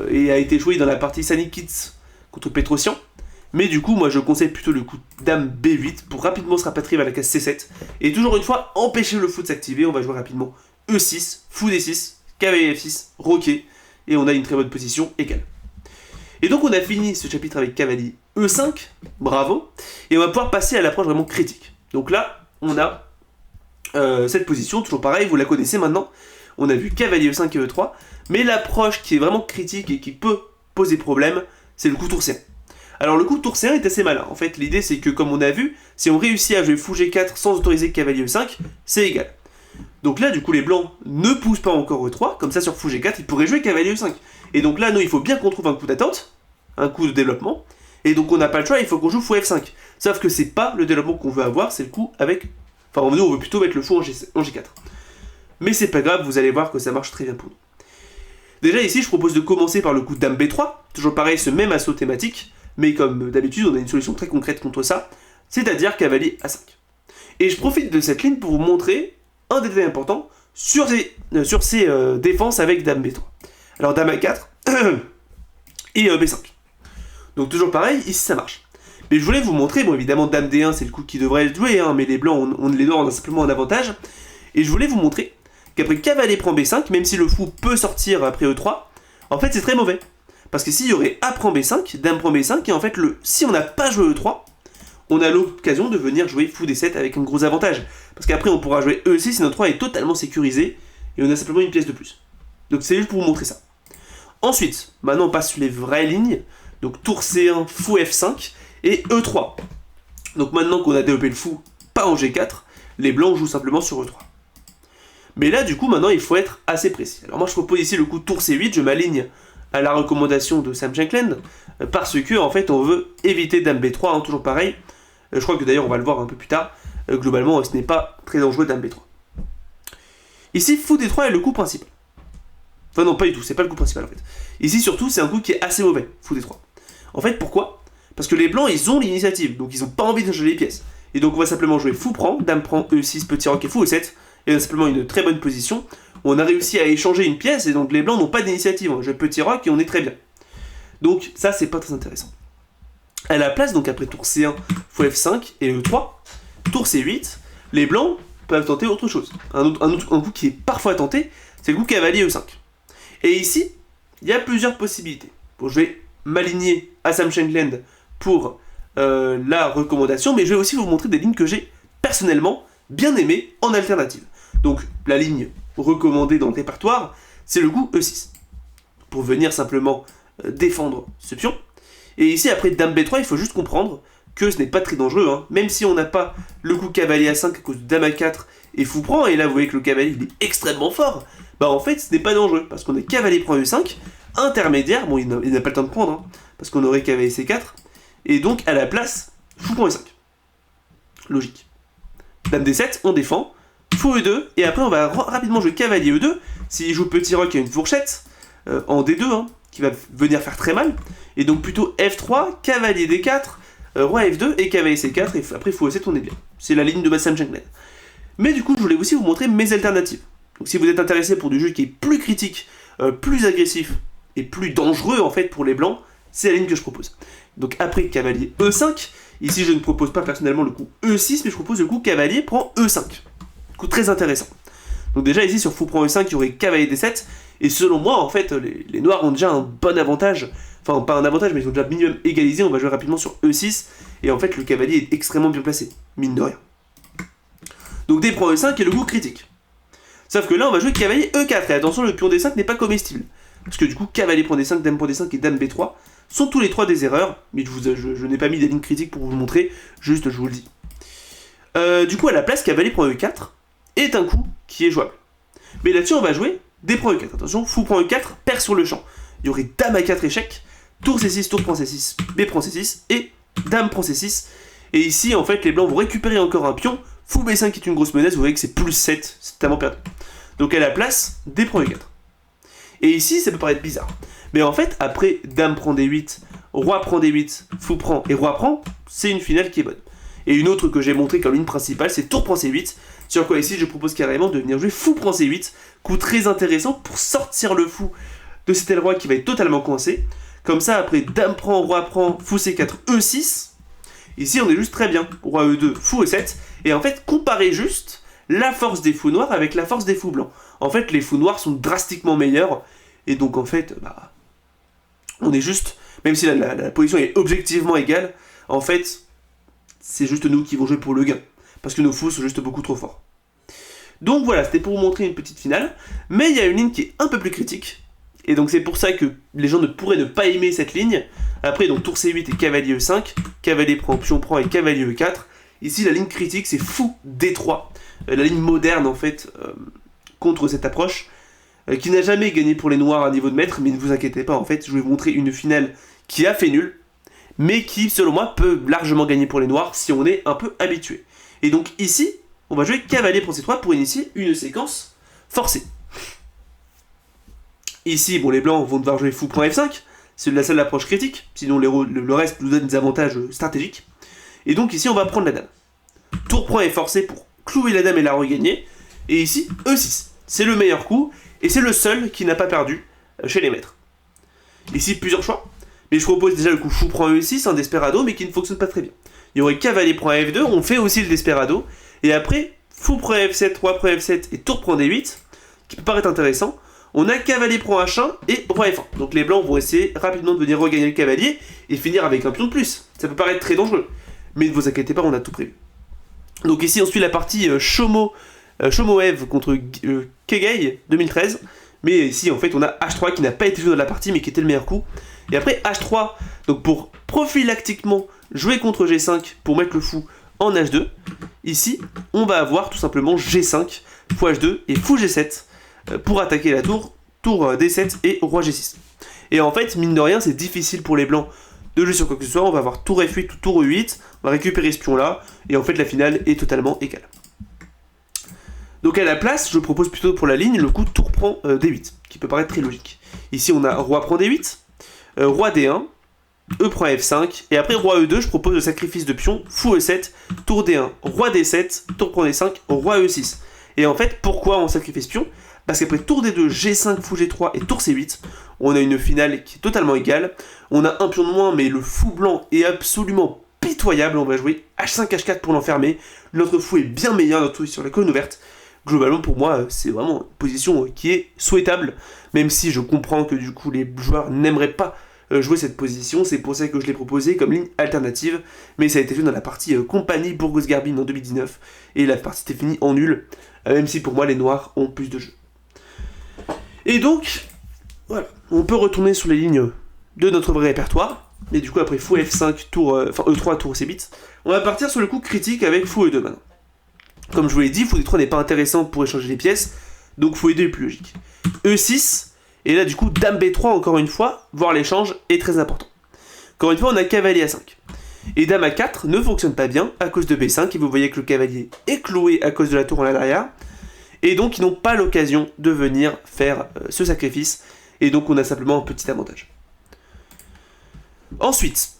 et a été jouée dans la partie Sunny Kids contre Petrosian. Mais du coup, moi je conseille plutôt le coup dame B8 pour rapidement se rapatrier vers la case C7. Et toujours une fois, empêcher le fou de s'activer, on va jouer rapidement E6, fou D6, cavalier F6, roquet, et on a une très bonne position égale. Et donc on a fini ce chapitre avec cavalier E5, bravo, et on va pouvoir passer à l'approche vraiment critique. Donc là, on a cette position, toujours pareil, vous la connaissez maintenant, on a vu cavalier E5 et E3, mais l'approche qui est vraiment critique et qui peut poser problème, c'est le coup tour C1. Alors le coup tour C1 est assez malin, en fait l'idée c'est que comme on a vu, si on réussit à jouer fou G4 sans autoriser cavalier E5, c'est égal. Donc là du coup les blancs ne poussent pas encore E3, comme ça sur fou G4 ils pourraient jouer cavalier E5. Et donc là nous il faut bien qu'on trouve un coup d'attente, un coup de développement, et donc on n'a pas le choix, il faut qu'on joue fou F5. Sauf que c'est pas le développement qu'on veut avoir, c'est le coup avec... Enfin nous on veut plutôt mettre le fou en G4. Mais c'est pas grave, vous allez voir que ça marche très bien pour nous. Déjà ici je propose de commencer par le coup dame B3, toujours pareil ce même assaut thématique, mais comme d'habitude, on a une solution très concrète contre ça, c'est-à-dire cavalier A5. Et je profite de cette ligne pour vous montrer un détail important sur ces défenses avec dame B3. Alors dame A4 et B5. Donc toujours pareil, ici ça marche. Mais je voulais vous montrer, bon évidemment dame D1 c'est le coup qui devrait être joué, hein, mais les blancs, les noirs on a simplement un avantage. Et je voulais vous montrer qu'après cavalier prend B5, même si le fou peut sortir après E3, en fait c'est très mauvais. Parce que s'il y aurait A prend B5, dame prend B5, et en fait, si on n'a pas joué E3, on a l'occasion de venir jouer fou D7 avec un gros avantage. Parce qu'après, on pourra jouer E6 et notre roi est totalement sécurisé, et on a simplement une pièce de plus. Donc c'est juste pour vous montrer ça. Ensuite, maintenant on passe sur les vraies lignes, donc tour C1, fou F5, et E3. Donc maintenant qu'on a développé le fou, pas en G4, les blancs jouent simplement sur E3. Mais là, du coup, maintenant, il faut être assez précis. Alors moi, je propose ici le coup tour C8, je m'aligne à la recommandation de Sam Shankland, parce que, en fait, on veut éviter Dame B3, hein, toujours pareil. Je crois que d'ailleurs, on va le voir un peu plus tard. Globalement, ce n'est pas très dangereux Dame B3. Ici, Fou D3 est le coup principal. Enfin non, pas du tout, c'est pas le coup principal en fait. Ici, surtout, c'est un coup qui est assez mauvais, Fou D3. En fait, pourquoi? Parce que les blancs, ils ont l'initiative, donc ils ont pas envie de changer les pièces. Et donc on va simplement jouer Fou prend, Dame prend, E6, petit roc et Fou E7, et on a simplement une très bonne position, où on a réussi à échanger une pièce, et donc les blancs n'ont pas d'initiative. On joue petit roc et on est très bien. Donc ça, c'est pas très intéressant. À la place, donc après tour C1, Fou F5 et E3, tour C8, les blancs peuvent tenter autre chose. Un coup qui est parfois tenté, c'est le coup cavalier E5. Et ici, il y a plusieurs possibilités. Bon, je vais m'aligner à Sam Shankland pour la recommandation, mais je vais aussi vous montrer des lignes que j'ai personnellement bien aimées en alternative. Donc la ligne recommandée dans le répertoire, c'est le coup E6. Pour venir simplement défendre ce pion. Et ici, après Dame B3, il faut juste comprendre que ce n'est pas très dangereux, hein. Même si on n'a pas le coup cavalier A5 à cause de Dame A4 et Fou prend, et là vous voyez que le cavalier il est extrêmement fort, bah en fait ce n'est pas dangereux, parce qu'on est cavalier prend E5, intermédiaire, bon il n'a pas le temps de prendre, hein, parce qu'on aurait cavalier C4, et donc à la place, Fou prend E5. Logique. Dame D7, on défend, Fou E2, et après on va rapidement jouer cavalier E2, s'il joue petit roc, il y a une fourchette, en D2, hein, qui va venir faire très mal, et donc plutôt F3, cavalier D4, roi F2 et cavalier C4, et après Fou E7, on est bien. C'est la ligne de Sam Shankland. Mais du coup, je voulais aussi vous montrer mes alternatives. Donc si vous êtes intéressé pour du jeu qui est plus critique, plus agressif, et plus dangereux en fait pour les blancs, c'est la ligne que je propose. Donc après cavalier E5, ici je ne propose pas personnellement le coup E6, mais je propose le coup cavalier prend E5. Coup très intéressant. Donc déjà ici sur Fou prend E5, il y aurait cavalier D7, et selon moi en fait, les noirs ont déjà un bon avantage. Enfin, pas un avantage, mais ils ont déjà minimum égalisé. On va jouer rapidement sur E6. Et en fait, le cavalier est extrêmement bien placé, mine de rien. Donc D prend E5 est le coup critique. Sauf que là, on va jouer cavalier E4. Et attention, le pion D5 n'est pas comestible. Parce que du coup, cavalier prend D5, dame prend D5 et dame B3 sont tous les trois des erreurs. Mais je n'ai pas mis des lignes critiques pour vous le montrer. Juste, je vous le dis. Du coup, à la place, cavalier prend E4 est un coup qui est jouable. Mais là-dessus, on va jouer D prend E4. Attention, Fou prend E4, perd sur le champ. Il y aurait dame A4 échec. Tour C6, tour prend C6, B prend C6, et Dame prend C6. Et ici, en fait, les blancs vont récupérer encore un pion. Fou B5 qui est une grosse menace, vous voyez que c'est plus 7, c'est tellement perdu. Donc à la place, D prend E4. Et ici, ça peut paraître bizarre. Mais en fait, après Dame prend D8, Roi prend D8, Fou prend et Roi prend, c'est une finale qui est bonne. Et une autre que j'ai montrée comme ligne principale, c'est Tour prend C8, sur quoi ici je propose carrément de venir jouer Fou prend C8, coup très intéressant pour sortir le fou de cet aile roi qui va être totalement coincé. Comme ça, après, Dame prend, Roi prend, Fou C4, E6. Ici, on est juste très bien. Roi E2, Fou E7. Et en fait, comparez juste la force des fous noirs avec la force des fous blancs. En fait, les fous noirs sont drastiquement meilleurs. Et donc, en fait, bah, on est juste... Même si la position est objectivement égale, en fait, c'est juste nous qui vont jouer pour le gain. Parce que nos fous sont juste beaucoup trop forts. Donc voilà, c'était pour vous montrer une petite finale. Mais il y a une ligne qui est un peu plus critique. Et donc c'est pour ça que les gens ne pourraient ne pas aimer cette ligne. Après, donc tour C8 et cavalier E5, cavalier prend, pion prend et cavalier E4. Ici, la ligne critique, c'est Fou D3. La ligne moderne, en fait, contre cette approche, qui n'a jamais gagné pour les noirs à niveau de maître, mais ne vous inquiétez pas, en fait, je vais vous montrer une finale qui a fait nul, mais qui, selon moi, peut largement gagner pour les noirs si on est un peu habitué. Et donc ici, on va jouer cavalier prend C3 pour initier une séquence forcée. Ici, bon, les blancs vont devoir jouer Fou prend F5, c'est la seule approche critique, sinon le reste nous donne des avantages stratégiques. Et donc ici, on va prendre la dame. Tour prend est forcé pour clouer la dame et la regagner. Et ici, E6. C'est le meilleur coup, et c'est le seul qui n'a pas perdu chez les maîtres. Ici, plusieurs choix. Mais je propose déjà le coup Fou prend E6, un desperado, mais qui ne fonctionne pas très bien. Il y aurait cavalier prend F2, on fait aussi le desperado. Et après, Fou prend F7, Roi prend F7 et Tour prend D8, qui peut paraître intéressant. On a cavalier prend H1 et Roi F1. Donc les blancs vont essayer rapidement de venir regagner le cavalier et finir avec un pion de plus. Ça peut paraître très dangereux. Mais ne vous inquiétez pas, on a tout prévu. Donc ici, on suit la partie Shomoev contre Kegay 2013. Mais ici, en fait, on a H3 qui n'a pas été joué dans la partie, mais qui était le meilleur coup. Et après, H3, donc pour prophylactiquement jouer contre G5 pour mettre le fou en H2. ici, on va avoir tout simplement G5, fou H2 et fou G7 pour attaquer la tour D7 et roi G6. Et en fait, mine de rien, c'est difficile pour les blancs de jouer sur quoi que ce soit. On va avoir tour F8 ou tour E8, on va récupérer ce pion-là, et en fait, la finale est totalement égale. Donc à la place, je propose plutôt pour la ligne le coup tour prend D8, qui peut paraître très logique. Ici, on a roi prend D8, roi D1, E prend F5, et après roi E2, je propose le sacrifice de pion, fou E7, tour D1, roi D7, tour prend D5, roi E6. Et en fait, pourquoi on sacrifie ce pion? Parce qu'après tour D2, G5, fou G3 et tour C8, on a une finale qui est totalement égale. On a un pion de moins, mais le fou blanc est absolument pitoyable. On va jouer H5, H4 pour l'enfermer. Notre fou est bien meilleur, notre fou est sur la colonne ouverte. Globalement, pour moi, c'est vraiment une position qui est souhaitable, même si je comprends que du coup, les joueurs n'aimeraient pas jouer cette position. C'est pour ça que je l'ai proposé comme ligne alternative, mais ça a été joué dans la partie compagnie Burgos-Garbine en 2019, et la partie était finie en nul, même si pour moi, les noirs ont plus de jeu. Et donc, voilà, on peut retourner sur les lignes de notre vrai répertoire, mais du coup après fou F5, tour, E3, tour C8, on va partir sur le coup critique avec fou E2 maintenant. Comme je vous l'ai dit, fou D3 n'est pas intéressant pour échanger les pièces, donc fou E2 est plus logique. E6, et là du coup dame B3 encore une fois, voire l'échange est très important. Encore une fois, on a cavalier A5. Et dame A4 ne fonctionne pas bien à cause de B5, et vous voyez que le cavalier est cloué à cause de la tour en arrière. Et donc ils n'ont pas l'occasion de venir faire ce sacrifice, et donc on a simplement un petit avantage. Ensuite,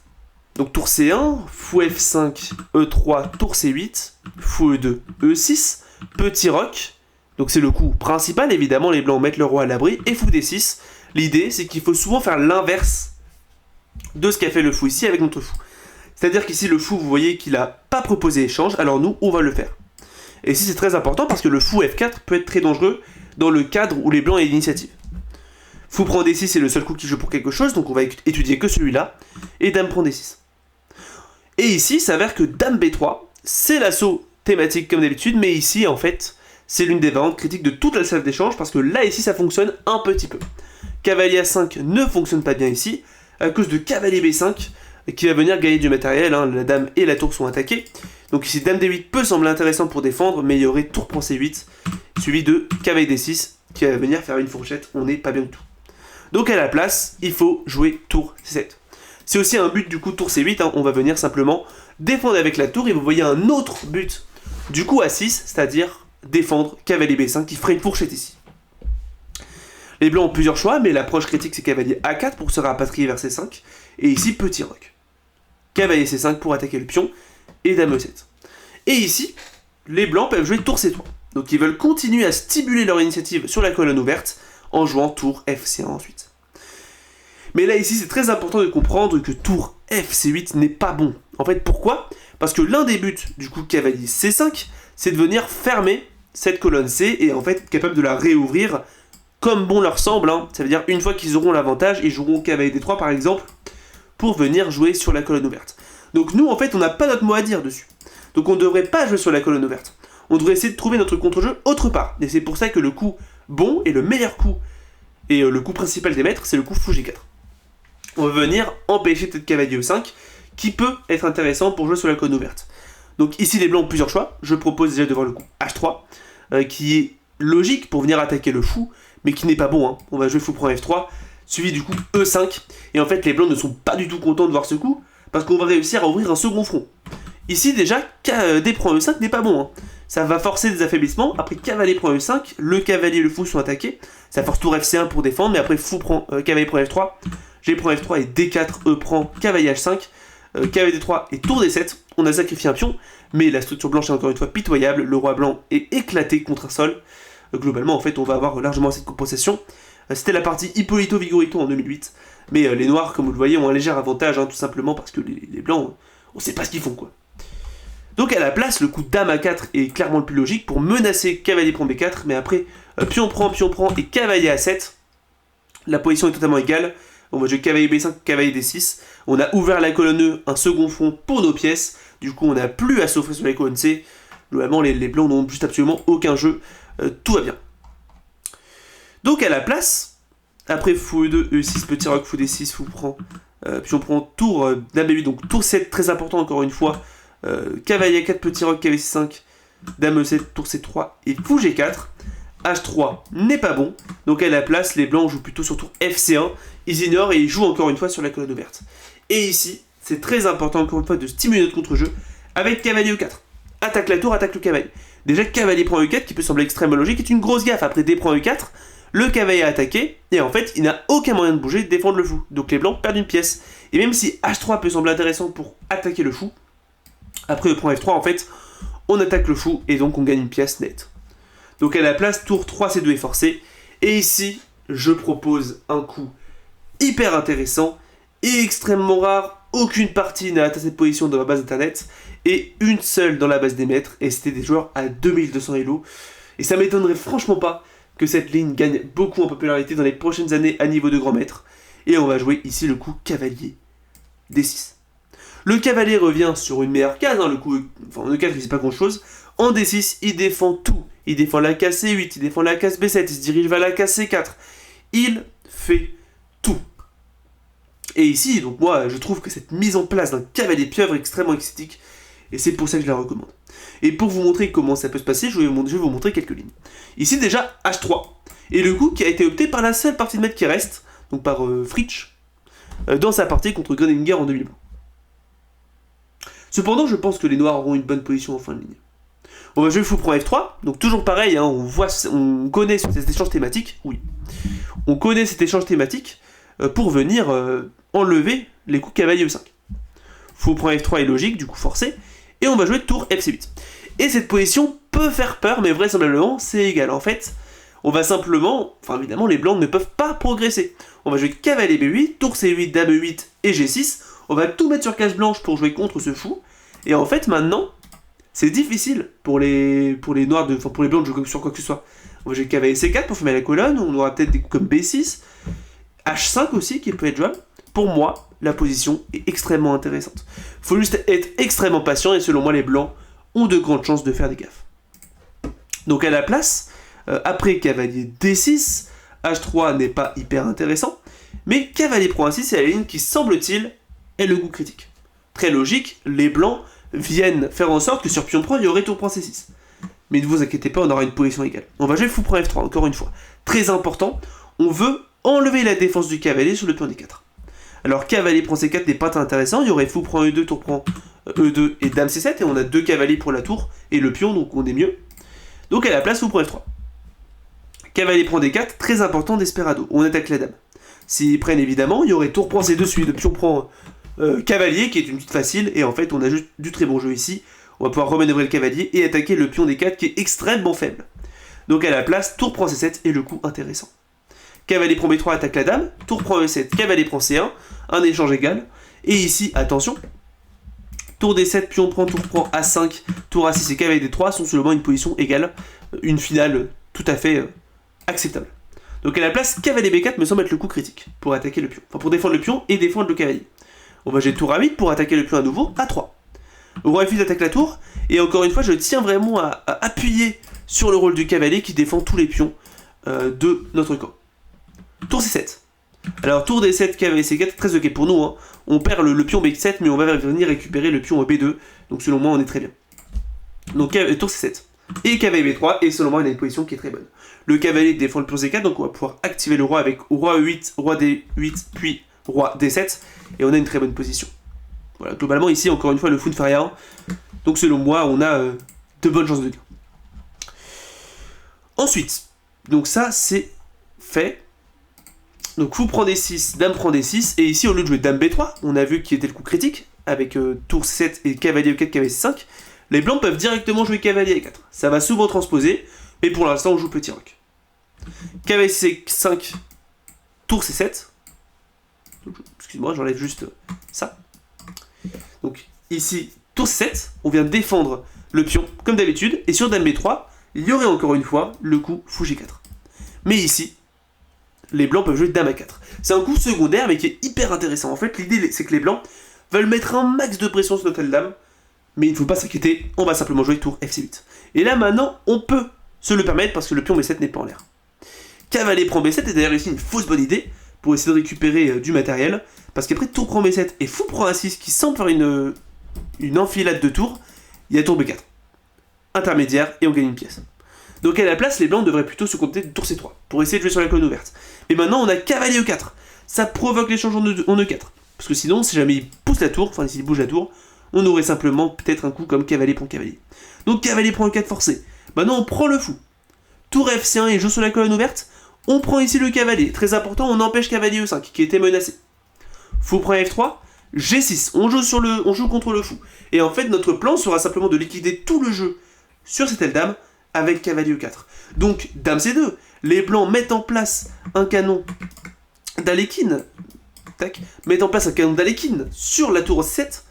donc tour C1, fou F5, E3, tour C8, fou E2, E6, petit roc, donc c'est le coup principal, évidemment les blancs mettent le roi à l'abri, et fou D6, l'idée c'est qu'il faut souvent faire l'inverse de ce qu'a fait le fou ici avec notre fou. C'est-à-dire qu'ici le fou, vous voyez qu'il n'a pas proposé échange, alors nous on va le faire. Et ici c'est très important parce que le fou F4 peut être très dangereux dans le cadre où les blancs aient l'initiative. Fou prend D6, c'est le seul coup qui joue pour quelque chose, donc on va étudier que celui-là, et dame prend D6. Et ici, il s'avère que dame B3, c'est l'assaut thématique comme d'habitude, mais ici, en fait, c'est l'une des variantes critiques de toute la salle d'échange, parce que là, ici, ça fonctionne un petit peu. Cavalier A5 ne fonctionne pas bien ici, à cause de cavalier B5, qui va venir gagner du matériel, hein, la dame et la tour sont attaquées. Donc ici, dame D8 peut sembler intéressant pour défendre, mais il y aurait tour prend C8, suivi de cavalier D6, qui va venir faire une fourchette, on n'est pas bien du tout. Donc à la place, il faut jouer tour C7. C'est aussi un but du coup tour C8, hein, on va venir simplement défendre avec la tour, et vous voyez un autre but du coup A6, c'est-à-dire défendre cavalier B5, qui ferait une fourchette ici. Les blancs ont plusieurs choix, mais l'approche critique c'est cavalier A4 pour se rapatrier vers C5, et ici petit roc. Cavalier C5 pour attaquer le pion, et dame E7. Et ici, les blancs peuvent jouer tour C3. Donc ils veulent continuer à stimuler leur initiative sur la colonne ouverte, en jouant tour FC1 ensuite. Mais là ici c'est très important de comprendre que tour FC8 n'est pas bon. En fait pourquoi? Parce que l'un des buts du coup cavalier C5 c'est de venir fermer cette colonne C et en fait capable de la réouvrir comme bon leur semble, hein. Ça veut dire une fois qu'ils auront l'avantage, ils joueront cavalier D3 par exemple pour venir jouer sur la colonne ouverte. Donc nous en fait on n'a pas notre mot à dire dessus. Donc on ne devrait pas jouer sur la colonne ouverte. On devrait essayer de trouver notre contre-jeu autre part. Et c'est pour ça que le coup bon et le meilleur coup, et le coup principal des maîtres, c'est le coup fou G4. On va venir empêcher peut-être cavalier E5, qui peut être intéressant pour jouer sur la colonne ouverte. Donc ici les blancs ont plusieurs choix, je propose déjà de voir le coup H3, qui est logique pour venir attaquer le fou, mais qui n'est pas bon, hein. On va jouer fou prend F3, suivi du coup E5, et en fait les blancs ne sont pas du tout contents de voir ce coup, parce qu'on va réussir à ouvrir un second front. Ici déjà, D prend E5 n'est pas bon, hein. Ça va forcer des affaiblissements, après cavalier prend E5, le cavalier et le fou sont attaqués, ça force tour FC1 pour défendre, mais après fou prend cavalier prend F3, G prend F3 et D4, E prend cavalier H5, cavalier D3 et tour D7, on a sacrifié un pion, mais la structure blanche est encore une fois pitoyable, le roi blanc est éclaté contre un sol, globalement en fait on va avoir largement cette compensation, c'était la partie Hippolito Vigorito en 2008, mais les noirs comme vous le voyez ont un léger avantage, hein, tout simplement parce que les blancs, on sait pas ce qu'ils font quoi. Donc à la place, le coup dame A4 est clairement le plus logique pour menacer cavalier prend B4, mais après pion prend et cavalier A7, la position est totalement égale, on va jouer cavalier B5, cavalier D6, on a ouvert la colonne E, un second front pour nos pièces, du coup on n'a plus à s'offrir sur la colonne C, globalement les blancs n'ont juste absolument aucun jeu, tout va bien. Donc à la place, après fou E2, E6, petit roc, fou D6, fou prend, pion prend, tour dame B8, donc tour 7, très important encore une fois, cavalier A4, petit roc, cavalier C5, dame E7, tour C3 et fou G4. H3 n'est pas bon, donc à la place, les blancs jouent plutôt sur tour FC1, ils ignorent et ils jouent encore une fois sur la colonne ouverte. Et ici, c'est très important encore une fois de stimuler notre contre-jeu avec cavalier E4. Attaque la tour, attaque le cavalier. Déjà, cavalier prend E4, qui peut sembler extrêmement logique, est une grosse gaffe. Après D prend E4, le cavalier a attaqué, et en fait, il n'a aucun moyen de bouger, de défendre le fou. Donc les blancs perdent une pièce. Et même si H3 peut sembler intéressant pour attaquer le fou, après E prend F3, en fait, on attaque le fou, et donc on gagne une pièce nette. Donc à la place, tour 3 C2 est forcé. Et ici, je propose un coup hyper intéressant et extrêmement rare. Aucune partie n'a atteint cette position dans ma base internet. Et une seule dans la base des maîtres. Et c'était des joueurs à 2200 Elo. Et ça m'étonnerait franchement pas que cette ligne gagne beaucoup en popularité dans les prochaines années à niveau de grand maître. Et on va jouer ici le coup cavalier D6. Le cavalier revient sur une meilleure case. Le coup, en E4, il ne fait pas grand chose. En D6, il défend tout. Il défend la case C8, il défend la case B7, il se dirige vers la case C4. Il fait tout. Et ici, donc moi, je trouve que cette mise en place d'un cavalier pieuvre est extrêmement esthétique. Et c'est pour ça que je la recommande. Et pour vous montrer comment ça peut se passer, je vais vous montrer quelques lignes. Ici, déjà, H3. Et le coup qui a été opté par la seule partie de maître qui reste, donc par Fritsch, dans sa partie contre Groninger en 2020. Cependant, je pense que les noirs auront une bonne position en fin de ligne. On va jouer fou prend F3, donc toujours pareil, on connaît cet échange thématique, oui. On connaît cet échange thématique pour venir enlever les coups cavalier E5. Fou prend F3 est logique, du coup forcé, et on va jouer tour FC8. Et cette position peut faire peur, mais vraisemblablement c'est égal. En fait, on va simplement, évidemment les blancs ne peuvent pas progresser. On va jouer cavalier B8, tour C8, dame E8 et G6, on va tout mettre sur case blanche pour jouer contre ce fou, et en fait maintenant, c'est difficile pour les noirs, pour les blancs de jouer sur quoi que ce soit. On va jouer cavalier C4 pour fermer la colonne, on aura peut-être des coups comme B6, H5 aussi qui peut être jouable. Pour moi, la position est extrêmement intéressante. Il faut juste être extrêmement patient et selon moi, les blancs ont de grandes chances de faire des gaffes. Donc à la place, après cavalier D6, H3 n'est pas hyper intéressant, mais cavalier prend A6 c'est la ligne qui, semble-t-il, est le coup critique. Très logique, les blancs viennent faire en sorte que sur pion prend, il y aurait tour prend C6. Mais ne vous inquiétez pas, on aura une position égale. On va jouer fou prend F3, encore une fois. Très important, on veut enlever la défense du cavalier sur le pion D4. Alors cavalier prend C4 n'est pas très intéressant, il y aurait fou prend E2, tour prend E2 et dame C7, et on a deux cavaliers pour la tour et le pion, donc on est mieux. Donc à la place, fou prend F3. Cavalier prend D4, très important desperado, on attaque la dame. S'ils prennent évidemment, il y aurait tour prend C2 suivi de pion prend cavalier, qui est une petite facile, et en fait on a juste du très bon jeu ici. On va pouvoir remanœuvrer le cavalier et attaquer le pion D4 qui est extrêmement faible. Donc à la place, tour prend C7 est le coup intéressant. Cavalier prend B3 attaque la dame, tour prend E7, cavalier prend C1, un échange égal. Et ici, attention, tour D7, pion prend A5, tour A6 et cavalier D3 sont seulement une position égale, une finale tout à fait acceptable. Donc à la place, cavalier B4 me semble être le coup critique pour attaquer le pion, enfin pour défendre le pion et défendre le cavalier. On va jouer tour A8 pour attaquer le pion à nouveau, A3. Roi F8 attaque la tour, et encore une fois, je tiens vraiment à appuyer sur le rôle du cavalier qui défend tous les pions de notre camp. Tour C7. Alors tour D7, cavalier C4, très ok pour nous. On perd le pion B7, mais on va venir récupérer le pion B2, donc selon moi, on est très bien. Donc tour C7. Et cavalier B3, et selon moi, on a une position qui est très bonne. Le cavalier défend le pion C4, donc on va pouvoir activer le roi avec roi E8, roi D8, puis roi D7, et on a une très bonne position. Voilà, globalement ici, encore une fois, le fou ne fait rien. Donc selon moi, on a de bonnes chances de gain. Ensuite, donc ça c'est fait. Donc fou prend D6, dame prend D6, et ici au lieu de jouer dame B3, on a vu qui était le coup critique, avec tour C7 et cavalier E4, cavalier C5, les blancs peuvent directement jouer cavalier E4. Ça va souvent transposer, mais pour l'instant on joue petit roc. Cavalier C5, tour C7. Excuse-moi, j'enlève juste ça. Donc ici, tour C7, on vient défendre le pion, comme d'habitude, et sur dame B3, il y aurait encore une fois le coup fou G4. Mais ici, les blancs peuvent jouer dame A4. C'est un coup secondaire, mais qui est hyper intéressant. En fait, l'idée, c'est que les blancs veulent mettre un max de pression sur notre dame, mais il ne faut pas s'inquiéter, on va simplement jouer tour FC8. Et là, maintenant, on peut se le permettre, parce que le pion B7 n'est pas en l'air. Cavalier prend B7 est d'ailleurs ici une fausse bonne idée, pour essayer de récupérer du matériel, parce qu'après tour prend B7 et fou prend A6 qui semble faire une enfilade de tours, il y a tour B4. Intermédiaire, et on gagne une pièce. Donc à la place, les blancs devraient plutôt se contenter de tour C3, pour essayer de jouer sur la colonne ouverte. Mais maintenant, on a cavalier E4. Ça provoque l'échange en E4. Parce que sinon, si jamais il pousse la tour, enfin s'il bouge la tour, on aurait simplement peut-être un coup comme cavalier prend cavalier. Donc cavalier prend E4 forcé. Maintenant, on prend le fou. Tour FC1 et joue sur la colonne ouverte. On prend ici le cavalier. Très important, on empêche cavalier E5, qui était menacé. Fou prend F3. G6, on joue contre le fou. Et en fait, notre plan sera simplement de liquider tout le jeu sur cette aile dame avec cavalier E4. Donc, dame C2, les blancs mettent en place un canon d'Alekhine. Tac, mettent en place un canon d'Alekhine sur la tour 7.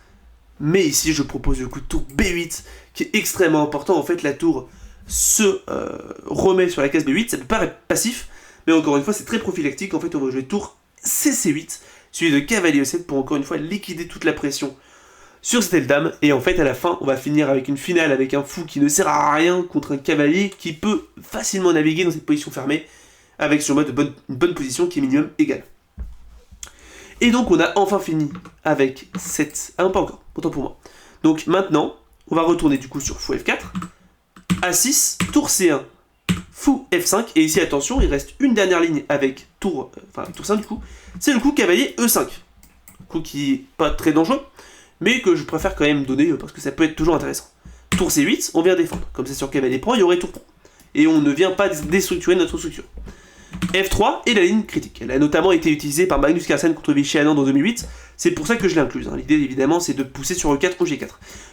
Mais ici, je propose le coup de tour B8, qui est extrêmement important. En fait, la tour se remet sur la case B8. Ça peut paraître passif, mais encore une fois, c'est très prophylactique. En fait, on va jouer tour CC8, suivi de cavalier E7 pour encore une fois liquider toute la pression sur cette aile dame. Et en fait, à la fin, on va finir avec une finale avec un fou qui ne sert à rien contre un cavalier qui peut facilement naviguer dans cette position fermée avec sur mode une bonne position qui est minimum égale. Et donc, on a enfin fini avec cette... Ah non, pas encore, autant pour moi. Donc maintenant, on va retourner du coup sur fou F4, A6, tour C1, fou F5, et ici, attention, il reste une dernière ligne avec tour 5 du coup, c'est le coup cavalier E5. Coup qui est pas très dangereux, mais que je préfère quand même donner parce que ça peut être toujours intéressant. Tour C8, on vient défendre. Comme c'est sur cavalier prend, il y aurait tour prend. Et on ne vient pas déstructurer notre structure. F3 et la ligne critique. Elle a notamment été utilisée par Magnus Carlsen contre Vichy Anand en 2008. C'est pour ça que je l'ai incluse. L'idée évidemment c'est de pousser sur E4 ou G4.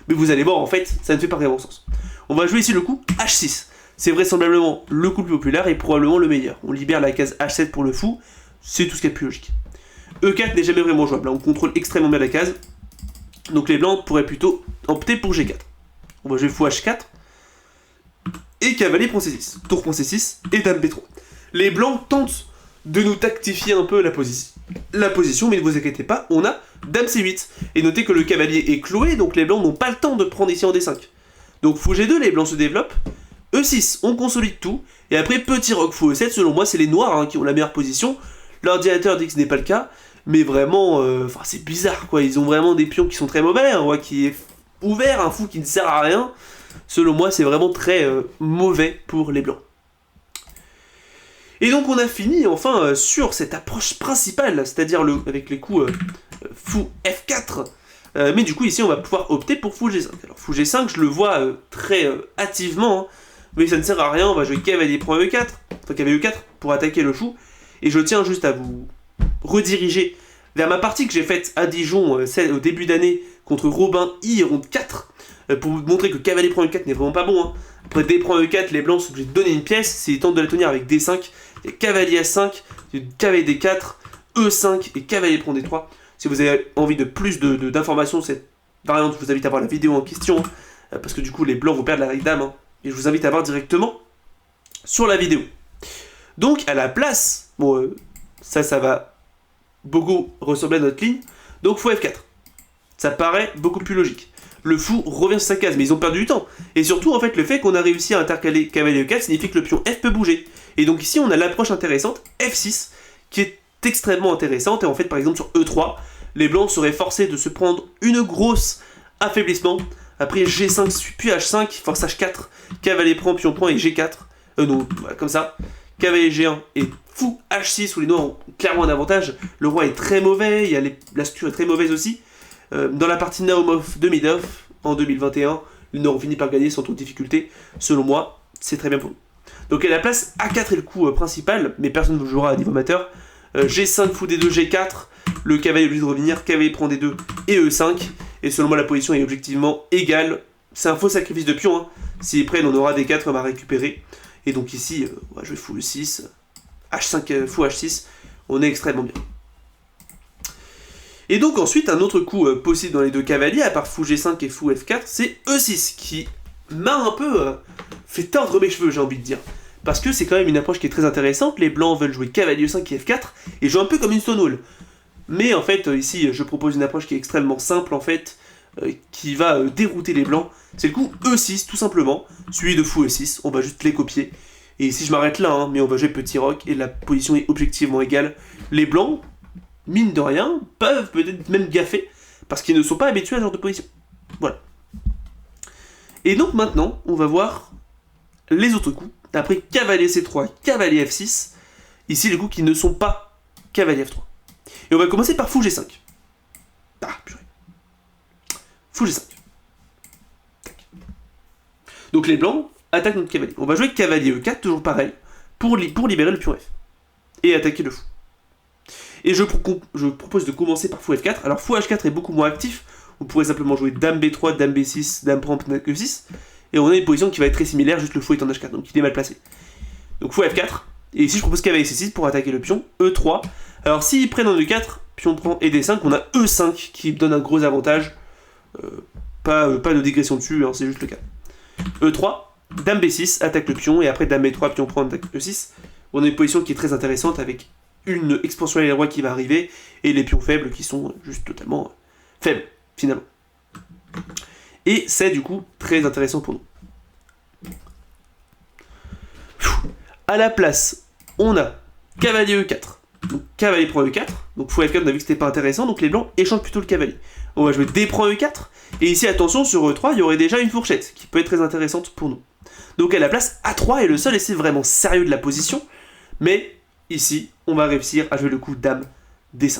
Mais vous allez voir en fait, ça ne fait pas vraiment sens. On va jouer ici le coup H6. C'est vraisemblablement le coup le plus populaire et probablement le meilleur. On libère la case H7 pour le fou. C'est tout ce qui est plus logique. E4 n'est jamais vraiment jouable. Là, on contrôle extrêmement bien la case. Donc les blancs pourraient plutôt opter pour G4. On va jouer fou H4. Et cavalier prend C6. Tour prend C6 et dame B3. Les blancs tentent de nous tactifier un peu la position, mais ne vous inquiétez pas, on a dame C8. Et notez que le cavalier est cloué, donc les blancs n'ont pas le temps de prendre ici en D5. Donc fou G2, les blancs se développent. E6, on consolide tout. Et après, petit roc fou E7, selon moi, c'est les noirs qui ont la meilleure position. L'ordinateur dit que ce n'est pas le cas. Mais vraiment, c'est bizarre, quoi. Ils ont vraiment des pions qui sont très mauvais. Un roi qui est ouvert, un fou qui ne sert à rien. Selon moi, c'est vraiment très mauvais pour les blancs. Et donc on a fini enfin sur cette approche principale, c'est-à-dire avec les coups fou F4. Mais du coup ici on va pouvoir opter pour fou G5. Alors fou G5 je le vois très hâtivement, mais ça ne sert à rien, on va jouer cavalier prend E4, enfin cavalier E4 pour attaquer le fou. Et je tiens juste à vous rediriger vers ma partie que j'ai faite à Dijon au début d'année contre Robin I ronde 4. Pour vous montrer que cavalier prend E4 n'est vraiment pas bon. Après D prend E4, les blancs sont obligés de donner une pièce, s'ils tentent de la tenir avec D5, il y a cavalier A5, cavalier D4, E5 et cavalier prend D3. Si vous avez envie de plus d'informations sur cette variante, je vous invite à voir la vidéo en question, parce que du coup les blancs vont perdre la dame, et je vous invite à voir directement sur la vidéo. Donc à la place, bon ça va beaucoup ressembler à notre ligne, donc fou F4. Ça paraît beaucoup plus logique. Le fou revient sur sa case, mais ils ont perdu du temps. Et surtout, en fait, le fait qu'on a réussi à intercaler cavalier E4 signifie que le pion F peut bouger. Et donc ici, on a l'approche intéressante, F6, qui est extrêmement intéressante. Et en fait, par exemple, sur E3, les blancs seraient forcés de se prendre une grosse affaiblissement. Après G5, puis H5, force H4, cavalier prend, pion prend et G4. Non, voilà, comme ça. Cavalier G1 et fou H6, où les noirs ont clairement un avantage. Le roi est très mauvais, la structure est très mauvaise aussi. Dans la partie Naumov de Midov, en 2021, les noirs ont fini par gagner sans trop de difficulté. Selon moi, c'est très bien pour nous. Donc à la place, A4 est le coup principal, mais personne ne jouera à niveau amateur. G5, fou D2, G4, le cavalier est obligé de revenir, cavalier prend D2 et E5. Et selon moi, la position est objectivement égale. C'est un faux sacrifice de pion. S'ils prennent, on aura D4, on va récupérer. Et donc ici, on va jouer fou E6, H5, fou H6, on est extrêmement bien. Et donc ensuite, un autre coup possible dans les deux cavaliers, à part fou G5 et fou F4, c'est E6, qui m'a un peu fait tordre mes cheveux, j'ai envie de dire. Parce que c'est quand même une approche qui est très intéressante, les blancs veulent jouer cavalier E5 et F4, et jouer un peu comme une Stonewall. Mais en fait, ici, je propose une approche qui est extrêmement simple, en fait, qui va dérouter les blancs. C'est le coup E6, tout simplement, suivi de fou E6, on va juste les copier. Et ici, je m'arrête là, mais on va jouer petit roc, et la position est objectivement égale. Les blancs, mine de rien, peuvent peut-être même gaffer, parce qu'ils ne sont pas habitués à ce genre de position. Voilà. Et donc maintenant, on va voir les autres coups. Après cavalier C3, cavalier F6. Ici, les coups qui ne sont pas cavalier F3. Et on va commencer par fou G5. Ah, purée. Fou G5. Tac. Donc les blancs attaquent notre cavalier. On va jouer cavalier E4, toujours pareil, pour libérer le pion F. Et attaquer le fou. Et je propose de commencer par fou F4. Alors fou H4 est beaucoup moins actif. On pourrait simplement jouer dame B3, dame B6, dame prend E6. Et on a une position qui va être très similaire, juste le fou est en H4, donc il est mal placé. Donc fou F4. Et ici je propose cavalier C6 pour attaquer le pion E3. Alors s'ils prennent en E4, pion prend et D5, on a E5 qui donne un gros avantage. Pas de digression dessus, hein, c'est juste le cas. E3, dame B6, attaque le pion, et après dame B3, pion prend, attaque E6. On a une position qui est très intéressante avec une expansion à roi qui va arriver, et les pions faibles qui sont juste totalement faibles, finalement. Et c'est du coup très intéressant pour nous. À la place, on a cavalier E4. Donc cavalier prend E4. Donc fou F4, on a vu que c'était pas intéressant, donc les blancs échangent plutôt le cavalier. On va jouer D prend E4. Et ici, attention, sur E3, il y aurait déjà une fourchette qui peut être très intéressante pour nous. Donc à la place, A3 est le seul essai vraiment sérieux de la position. Mais ici, on va réussir à jouer le coup dame D5.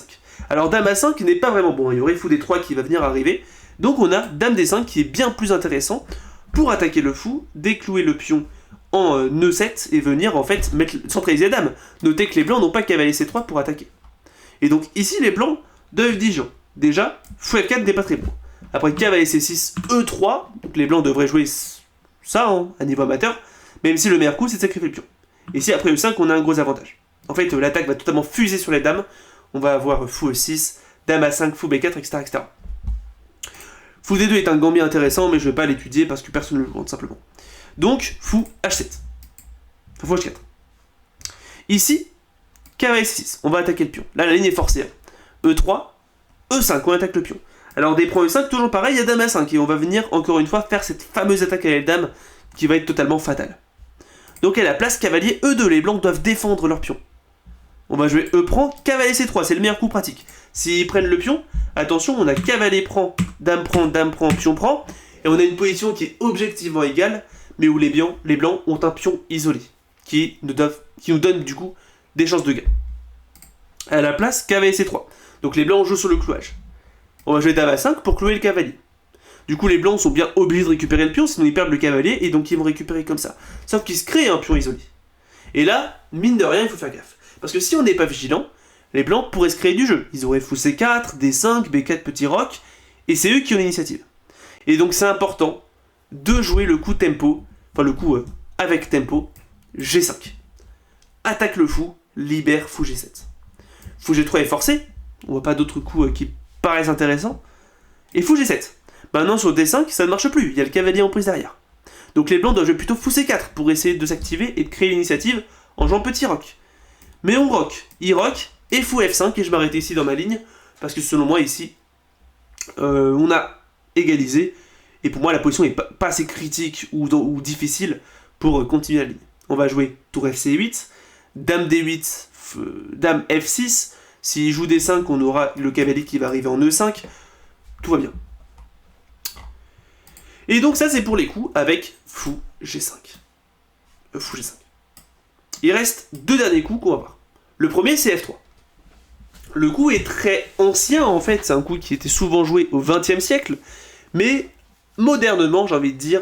Alors dame A5 n'est pas vraiment bon. Il y aurait fou D3 qui va venir arriver. Donc on a dame D5 qui est bien plus intéressant pour attaquer le fou, déclouer le pion en E7 et venir en fait centraliser la dame. Notez que les blancs n'ont pas cavalier C3 pour attaquer. Et donc ici les blancs doivent diligent. Déjà, fou F4 n'est pas très bon. Après cavalier C6, E3, donc les blancs devraient jouer ça hein, à niveau amateur, même si le meilleur coup c'est de sacrifier le pion. Ici après E5 on a un gros avantage. En fait l'attaque va totalement fuser sur les dames. On va avoir fou E6, dame A5, fou B4, etc. etc. Fou D2 est un gambit intéressant, mais je ne vais pas l'étudier parce que personne ne le demande simplement. Donc, fou H7. Fou H4. Ici, cavalier C6. On va attaquer le pion. Là, la ligne est forcée. Hein. E3, E5, on attaque le pion. Alors, D prend E5, toujours pareil, il y a dame A5. Et on va venir, encore une fois, faire cette fameuse attaque à la dame qui va être totalement fatale. Donc, à la place, cavalier E2. Les blancs doivent défendre leur pion. On va jouer E prend, cavalier C3. C'est le meilleur coup pratique. S'ils prennent le pion, attention, on a cavalier prend, pion prend, et on a une position qui est objectivement égale, mais où les blancs ont un pion isolé, qui nous donne du coup des chances de gain. À la place, cavalier C3. Donc les blancs jouent sur le clouage. On va jouer dame A5 pour clouer le cavalier. Du coup, les blancs sont bien obligés de récupérer le pion, sinon ils perdent le cavalier, et donc ils vont récupérer comme ça. Sauf qu'il se crée un pion isolé. Et là, mine de rien, il faut faire gaffe. Parce que si on n'est pas vigilant, les blancs pourraient se créer du jeu. Ils auraient fou C4, D5, B4 petit roc, et c'est eux qui ont l'initiative. Et donc c'est important de jouer le coup tempo, enfin le coup avec tempo, G5. Attaque le fou, libère fou G7. Fou G3 est forcé, on voit pas d'autres coups qui paraissent intéressants. Et fou G7. Maintenant sur D5, ça ne marche plus, il y a le cavalier en prise derrière. Donc les blancs doivent jouer plutôt fou C4 pour essayer de s'activer et de créer l'initiative en jouant petit roc. Mais on rock, il rock, et fou F5, et je m'arrête ici dans ma ligne, parce que selon moi ici, on a égalisé, et pour moi la position n'est pas assez critique ou difficile pour continuer la ligne. On va jouer tour FC8, dame D8, dame F6, s'il joue D5, on aura le cavalier qui va arriver en E5, tout va bien. Et donc ça c'est pour les coups avec fou G5. Fou G5. Il reste deux derniers coups qu'on va voir. Le premier c'est F3. Le coup est très ancien en fait, c'est un coup qui était souvent joué au XXe siècle, mais modernement j'ai envie de dire,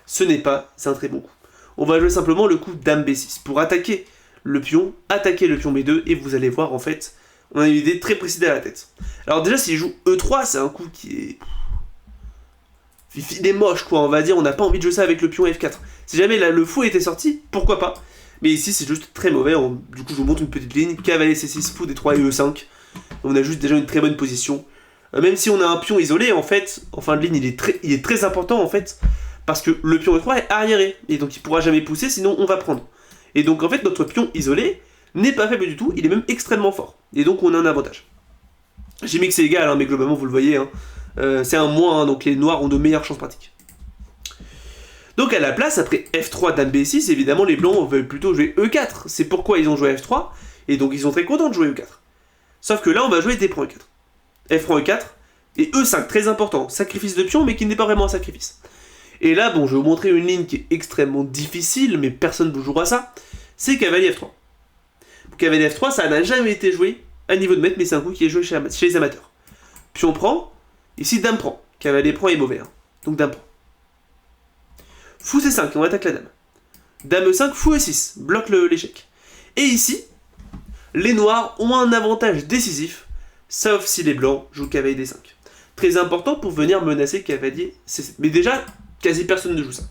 c'est un très bon coup. On va jouer simplement le coup dame B6 pour attaquer le pion B2, et vous allez voir en fait, on a une idée très précise à la tête. Alors déjà s'il joue E3, c'est un coup qui est... Il est moche quoi, on va dire, on n'a pas envie de jouer ça avec le pion F4. Si jamais là, le fou était sorti, pourquoi pas. Mais ici c'est juste très mauvais, du coup je vous montre une petite ligne, cavalier C6, fou D3 et E5. On a juste déjà une très bonne position. Même si on a un pion isolé, en fait, en fin de ligne il est très important en fait, parce que le pion E3 est arriéré, et donc il pourra jamais pousser, sinon on va prendre. Et donc en fait notre pion isolé n'est pas faible du tout, il est même extrêmement fort. Et donc on a un avantage. J'ai mis que c'est égal, hein, mais globalement vous le voyez, hein, c'est un moins, hein, donc les noirs ont de meilleures chances pratiques. Donc à la place, après F3, dame B6, évidemment les blancs veulent plutôt jouer E4. C'est pourquoi ils ont joué F3, et donc ils sont très contents de jouer E4. Sauf que là on va jouer D prend E4. F prend E4, Et E5, très important, sacrifice de pion, mais qui n'est pas vraiment un sacrifice. Et là, bon, je vais vous montrer une ligne qui est extrêmement difficile, mais personne ne jouera ça, c'est cavalier F3. Cavalier F3, ça n'a jamais été joué à niveau de maître, mais c'est un coup qui est joué chez les amateurs. Pion prend, ici dame prend. Cavalier prend est mauvais, hein. Donc dame prend. Fou C5, on attaque la dame. Dame E5, fou E6, bloque l'échec. Et ici, les noirs ont un avantage décisif, sauf si les blancs jouent cavalier D5. Très important pour venir menacer cavalier C7. Mais déjà, quasi personne ne joue ça.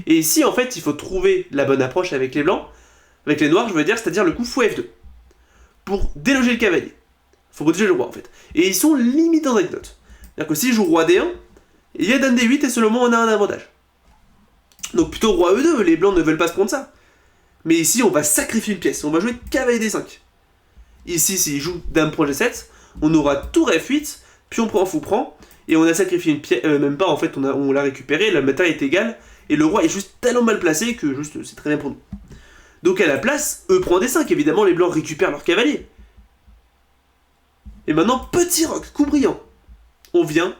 Et ici, en fait, il faut trouver la bonne approche avec les blancs, avec les noirs, je veux dire, c'est-à-dire le coup fou F2. Pour déloger le cavalier. Il faut protéger le roi, en fait. Et ils sont limite en anecdote. C'est-à-dire que si je joue roi D1, il y a dame D8 et seulement on a un avantage. Donc plutôt roi E2, les blancs ne veulent pas se prendre ça. Mais ici, on va sacrifier une pièce, on va jouer cavalier D5. Ici, s'il joue dame prend G7, on aura tour F8, pion prend, fou prend, et on a sacrifié une pièce, même pas en fait, on l'a récupéré, la bataille est égale, et le roi est juste tellement mal placé que juste c'est très bien pour nous. Donc à la place, E prend D5, évidemment les blancs récupèrent leur cavalier. Et maintenant, petit roc, coup brillant. On vient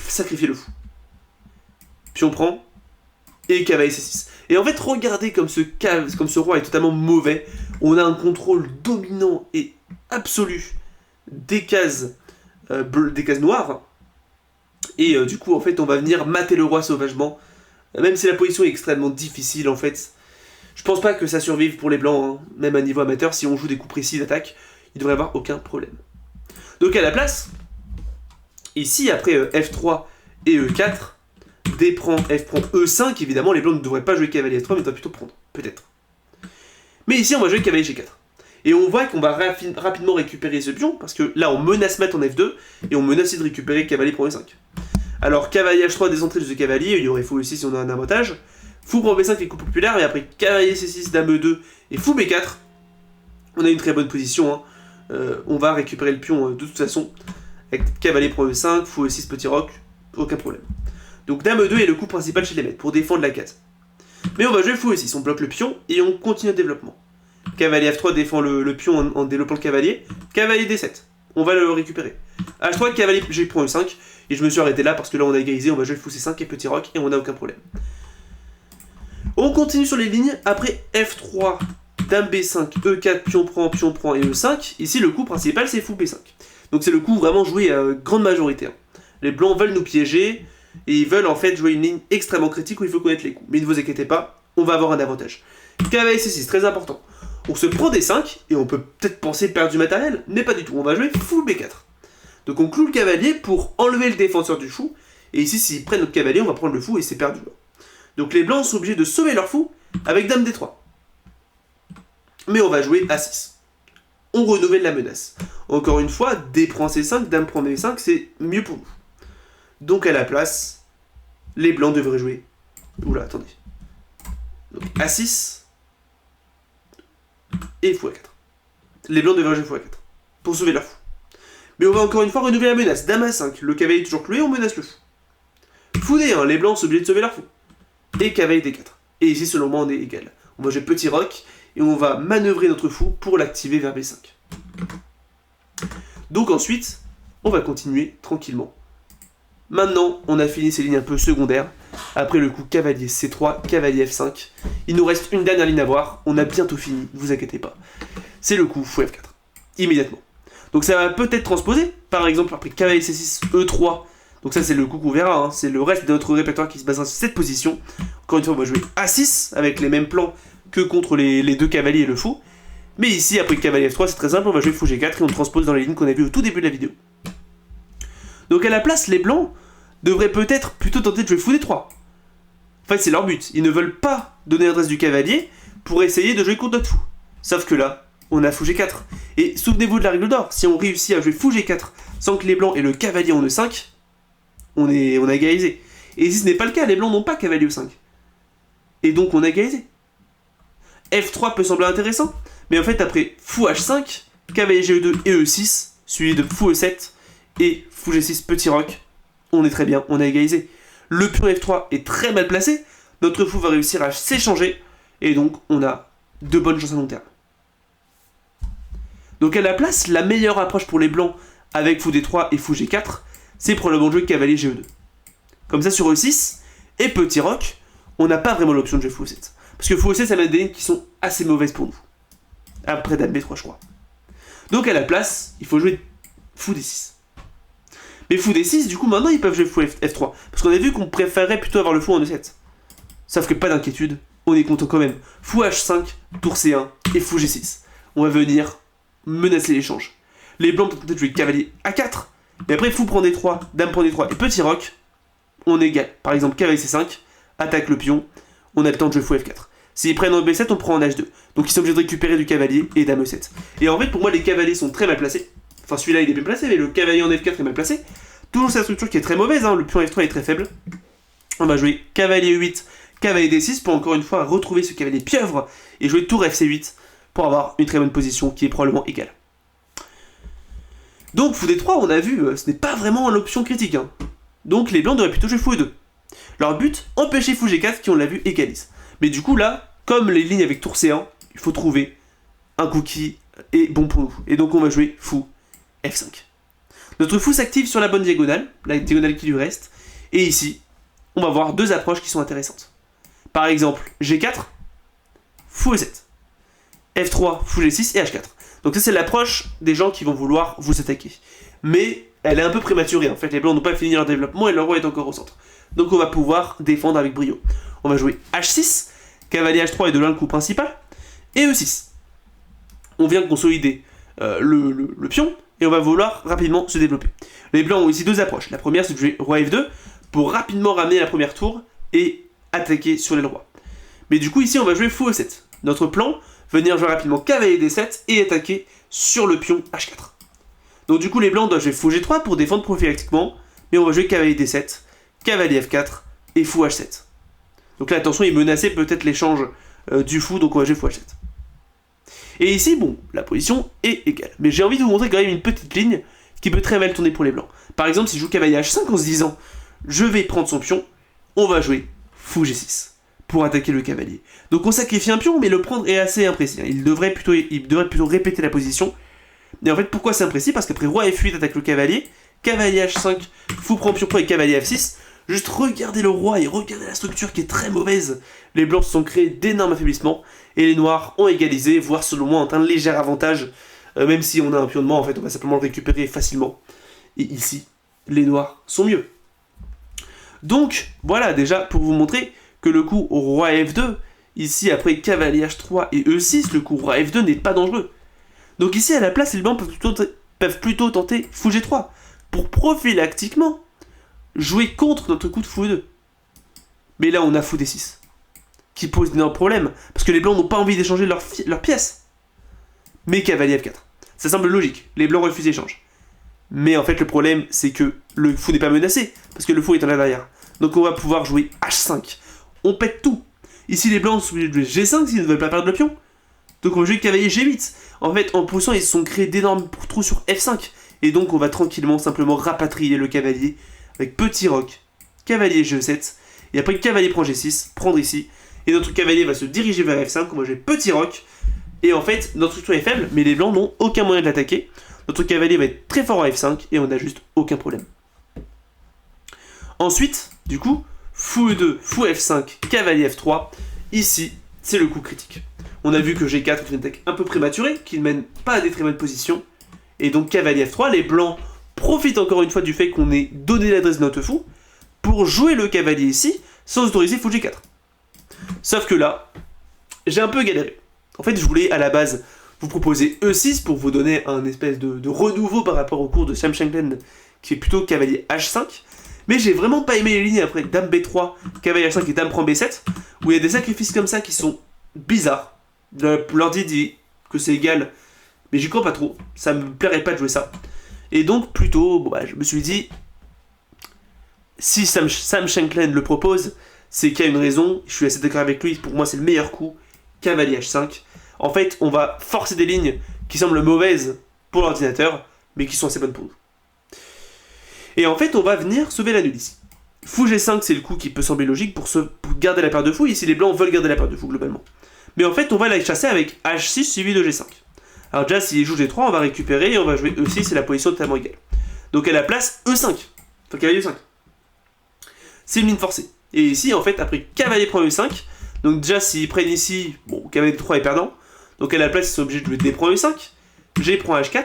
sacrifier le fou. Pion prend, et cavalier C6. Et en fait, regardez comme ce roi est totalement mauvais. On a un contrôle dominant et absolu des cases noires. Et du coup, en fait, on va venir mater le roi sauvagement. Même si la position est extrêmement difficile, en fait. Je pense pas que ça survive pour les blancs, hein. Même à niveau amateur, si on joue des coups précis d'attaque, il devrait y avoir aucun problème. Donc à la place, ici, après F3 et E4, D prend, F prend, E5, évidemment, les blancs ne devraient pas jouer cavalier F3, mais devraient plutôt prendre, peut-être. Mais ici, on va jouer cavalier G4. Et on voit qu'on va rapidement récupérer ce pion, parce que là, on menace maître en F2, et on menace aussi de récupérer cavalier prend E5. Alors, cavalier H3, décentré de ce cavalier, il y aurait fou E6 si on a un avantage. Fou prend B5 est coup populaire, et après cavalier C6, dame E2 et fou B4, on a une très bonne position, hein. On va récupérer le pion de toute façon, avec cavalier prend E5, fou E6, petit roc, aucun problème. Donc dame E2 est le coup principal chez les maîtres, pour défendre la case. Mais on va jouer fou E6, on bloque le pion, et on continue le développement. Cavalier F3 défend le pion en développant le cavalier, cavalier D7, on va le récupérer. H3, cavalier G prend E5, et je me suis arrêté là parce que là on a égalisé, on va jouer fou C5 et petit roc, et on n'a aucun problème. On continue sur les lignes, après F3, dame B5, E4, pion prend et E5. Ici le coup principal c'est fou B5. Donc c'est le coup vraiment joué à grande majorité, hein. Les blancs veulent nous piéger, et ils veulent en fait jouer une ligne extrêmement critique où il faut connaître les coups. Mais ne vous inquiétez pas, on va avoir un avantage. Cavalier C6, très important. On se prend D5, et on peut peut-être penser perdre du matériel, mais pas du tout, on va jouer fou B4. Donc on cloue le cavalier pour enlever le défenseur du fou, et ici s'ils prennent notre cavalier, on va prendre le fou et c'est perdu. Donc les blancs sont obligés de sauver leur fou avec dame D3. Mais on va jouer A6. On renouvelle la menace. Encore une fois, D prend C5, dame prend B5, c'est mieux pour nous. Donc à la place, les blancs devraient jouer... Oula, attendez. Donc A6 et fou A4. Les blancs devraient jouer fou A4 pour sauver leur fou. Mais on va encore une fois renouveler la menace. Dame A5, le cavalier est toujours cloué, on menace le fou. Fou D1, les blancs sont obligés de sauver leur fou. Et cavalier D4. Et ici, selon moi, on est égal. On va jouer petit roc, et on va manœuvrer notre fou pour l'activer vers B5. Donc ensuite, on va continuer tranquillement. Maintenant, on a fini ces lignes un peu secondaires. Après le coup cavalier C3, cavalier F5. Il nous reste une dernière ligne à voir. On a bientôt fini, ne vous inquiétez pas. C'est le coup fou F4. Immédiatement. Donc ça va peut-être transposer. Par exemple, après cavalier C6, E3. Donc ça c'est le coup qu'on verra, hein. C'est le reste de notre répertoire qui se basera sur cette position. Encore une fois on va jouer A6 avec les mêmes plans que contre les deux cavaliers et le fou. Mais ici après le cavalier F3 c'est très simple, on va jouer fou G4 et on transpose dans les lignes qu'on a vues au tout début de la vidéo. Donc à la place les blancs devraient peut-être plutôt tenter de jouer fou D3. En fait c'est leur but, ils ne veulent pas donner l'adresse du cavalier pour essayer de jouer contre notre fou. Sauf que là, on a fou G4. Et souvenez-vous de la règle d'or, si on réussit à jouer fou G4 sans que les blancs aient le cavalier en E5, on a égalisé. Et ici ce n'est pas le cas, les blancs n'ont pas cavalier E5. Et donc on a égalisé. F3 peut sembler intéressant, mais en fait après fou H5, cavalier G2 et E6, suivi de fou E7 et fou G6 petit roc, on est très bien, on a égalisé. Le pion F3 est très mal placé, notre fou va réussir à s'échanger, et donc on a de bonnes chances à long terme. Donc à la place, la meilleure approche pour les blancs avec fou D3 et fou G4, c'est probablement de jouer cavalier GE2. Comme ça, sur E6 et petit roc, on n'a pas vraiment l'option de jouer fou E7. Parce que fou E7, ça mène des lignes qui sont assez mauvaises pour nous. Après dame B3, je crois. Donc à la place, il faut jouer fou D6. Mais fou D6, du coup, maintenant, ils peuvent jouer fou F3. Parce qu'on a vu qu'on préférerait plutôt avoir le fou en E7. Sauf que pas d'inquiétude, on est content quand même. Fou H5, tour C1 et fou G6. On va venir menacer l'échange. Les blancs peuvent peut-être jouer cavalier A4, mais après fou prend D3, dame prend D3 et petit roc, on égale. Par exemple, cavalier C5, attaque le pion, on a le temps de jouer fou F4. S'ils prennent en B7, on prend en H2. Donc ils sont obligés de récupérer du cavalier et dame E7. Et en fait, pour moi, les cavaliers sont très mal placés. Enfin, celui-là, il est bien placé, mais le cavalier en F4 est mal placé. Toujours cette structure qui est très mauvaise, hein. Le pion F3 est très faible. On va jouer cavalier E8, cavalier D6 pour encore une fois retrouver ce cavalier pieuvre et jouer tour FC8 pour avoir une très bonne position qui est probablement égale. Donc fou D3, on a vu, ce n'est pas vraiment l'option critique. Hein. Donc les blancs devraient plutôt jouer fou E2. Leur but, empêcher fou G4 qui, on l'a vu, égalise. Mais du coup là, comme les lignes avec tour C1, il faut trouver un coup qui est bon pour nous. Et donc on va jouer fou F5. Notre fou s'active sur la bonne diagonale, la diagonale qui lui reste. Et ici, on va voir deux approches qui sont intéressantes. Par exemple, G4, fou E7. F3, fou G6 et H4. Donc ça c'est l'approche des gens qui vont vouloir vous attaquer. Mais elle est un peu prématurée en fait, les blancs n'ont pas fini leur développement et leur roi est encore au centre. Donc on va pouvoir défendre avec brio. On va jouer H6, cavalier H3 est de loin le coup principal, et E6. On vient consolider le pion et on va vouloir rapidement se développer. Les blancs ont ici deux approches. La première c'est de jouer roi F2 pour rapidement ramener la première tour et attaquer sur les rois. Mais du coup ici on va jouer fou E7. Notre plan, venir jouer rapidement cavalier D7 et attaquer sur le pion H4. Donc du coup les blancs doivent jouer fou G3 pour défendre prophylactiquement, mais on va jouer cavalier D7, cavalier F4 et fou H7. Donc là attention, il menaçait peut-être l'échange du fou, donc on va jouer fou H7. Et ici, bon, la position est égale. Mais j'ai envie de vous montrer quand même une petite ligne qui peut très mal tourner pour les blancs. Par exemple, si je joue cavalier H5 en se disant je vais prendre son pion, on va jouer fou G6 pour attaquer le cavalier. Donc on sacrifie un pion, mais le prendre est assez imprécis. Il devrait plutôt répéter la position. Mais en fait, pourquoi c'est imprécis? Parce qu'après roi F8 attaque le cavalier, cavalier H5, fou prend pion et cavalier F6. Juste regardez le roi et regardez la structure qui est très mauvaise. Les blancs se sont créés d'énormes affaiblissements et les noirs ont égalisé, voire selon moi ont un léger avantage. Même si on a un pion de moins, en fait, on va simplement le récupérer facilement. Et ici, les noirs sont mieux. Donc, voilà, déjà, pour vous montrer que le coup au roi F2, ici après cavalier H3 et E6, le coup roi F2 n'est pas dangereux. Donc ici à la place, les blancs peuvent plutôt tenter fou G3 pour prophylactiquement jouer contre notre coup de fou E2. Mais là on a fou D6 qui pose d'énormes problèmes parce que les blancs n'ont pas envie d'échanger leurs pièces. Mais cavalier F4, ça semble logique, les blancs refusent l'échange. Mais en fait le problème c'est que le fou n'est pas menacé parce que le fou est en là derrière. Donc on va pouvoir jouer H5. On pète tout. Ici, les blancs sont obligés de jouer G5 s'ils ne veulent pas perdre le pion. Donc on va jouer cavalier G8. En fait, en poussant, ils se sont créés d'énormes trous sur F5. Et donc on va tranquillement, simplement rapatrier le cavalier avec petit roc, cavalier G7. Et après, cavalier prend G6, prendre ici. Et notre cavalier va se diriger vers F5. On va jouer petit roc. Et en fait, notre structure est faible, mais les blancs n'ont aucun moyen de l'attaquer. Notre cavalier va être très fort à F5 et on n'a juste aucun problème. Ensuite, du coup, fou E2, fou F5, cavalier F3, ici, c'est le coup critique. On a vu que G4 est une attaque un peu prématurée, qui ne mène pas à des très bonnes positions, et donc cavalier F3, les blancs profitent encore une fois du fait qu'on ait donné l'adresse de notre fou, pour jouer le cavalier ici, sans autoriser fou G4. Sauf que là, j'ai un peu galéré. En fait, je voulais à la base vous proposer E6 pour vous donner un espèce de renouveau par rapport au cours de Sam Shankland, qui est plutôt cavalier H5, mais j'ai vraiment pas aimé les lignes après dame B3, cavalier H5 et dame prend B7, où il y a des sacrifices comme ça qui sont bizarres. L'ordi dit que c'est égal, mais j'y crois pas trop, ça me plairait pas de jouer ça. Et donc plutôt, bon, je me suis dit, si Sam Shankland le propose, c'est qu'il y a une raison, je suis assez d'accord avec lui, pour moi c'est le meilleur coup, cavalier H5. En fait, on va forcer des lignes qui semblent mauvaises pour l'ordinateur, mais qui sont assez bonnes pour nous. Et en fait, on va venir sauver la nulle ici. Fou G5, c'est le coup qui peut sembler logique pour garder la paire de fou. Ici, les blancs veulent garder la paire de fou, globalement. Mais en fait, on va la chasser avec H6 suivi de G5. Alors déjà, s'il joue G3, on va récupérer et on va jouer E6 et la position totalement égale. Donc à la place, E5. Enfin, cavalier E5. C'est une ligne forcée. Et ici, en fait, après cavalier prend E5, donc déjà, s'ils prennent ici, bon, cavalier D3 est perdant, donc à la place, ils sont obligés de jouer D prend E5, G prend H4,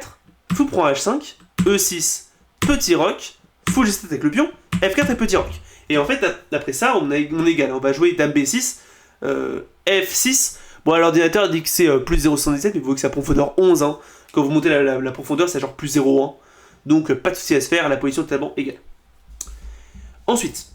fou prend H5, E6, petit roc, fou G7 avec le pion, F4 et petit roc. Et en fait, après ça, on égale. On va jouer dame B6, F6. Bon, l'ordinateur dit que c'est plus 0,77, mais vous voyez que c'est la profondeur 11. Hein. Quand vous montez la profondeur, c'est genre plus 0,1. Donc, pas de souci à se faire, la position est totalement égale. Ensuite,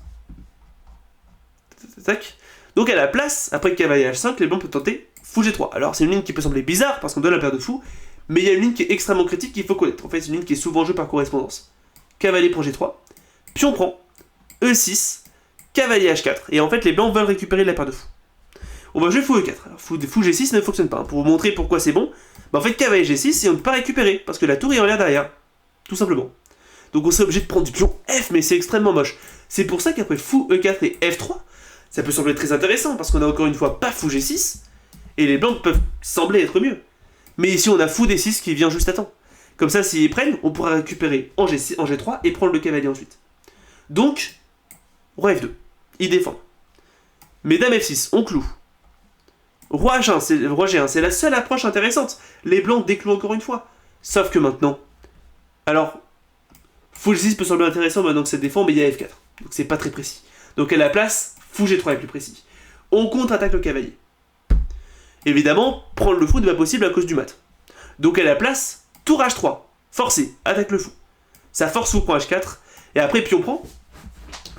tac. Donc, à la place, après cavalier H5, les blancs peuvent tenter fou G3. Alors, c'est une ligne qui peut sembler bizarre parce qu'on donne la paire de fou, mais il y a une ligne qui est extrêmement critique qu'il faut connaître. En fait, c'est une ligne qui est souvent jouée par correspondance. Cavalier prend G3, pion prend, E6, cavalier H4. Et en fait, les blancs veulent récupérer la paire de fou. On va jouer fou E4. Alors, fou G6 ne fonctionne pas. Hein. Pour vous montrer pourquoi c'est bon, bah en fait, cavalier G6, et on ne peut pas récupérer, parce que la tour est en l'air derrière. Tout simplement. Donc on serait obligé de prendre du pion F, mais c'est extrêmement moche. C'est pour ça qu'après fou E4 et F3, ça peut sembler très intéressant, parce qu'on a encore une fois pas fou G6, et les blancs peuvent sembler être mieux. Mais ici, on a fou D6 qui vient juste à temps. Comme ça, s'ils prennent, on pourra récupérer en G3 et prendre le cavalier ensuite. Donc, roi F2, ils défendent. Mais dame F6, on cloue. Roi G1, c'est la seule approche intéressante. Les blancs déclouent encore une fois. Sauf que maintenant... Alors, fou G6 peut sembler intéressant maintenant que ça défend, mais il y a F4. Donc c'est pas très précis. Donc à la place, fou G3 est plus précis. On contre-attaque le cavalier. Évidemment, prendre le fou n'est pas possible à cause du mat. Donc à la place, tour H3. Forcé, attaque le fou. Ça force fou prend H4. Et après, pion prend.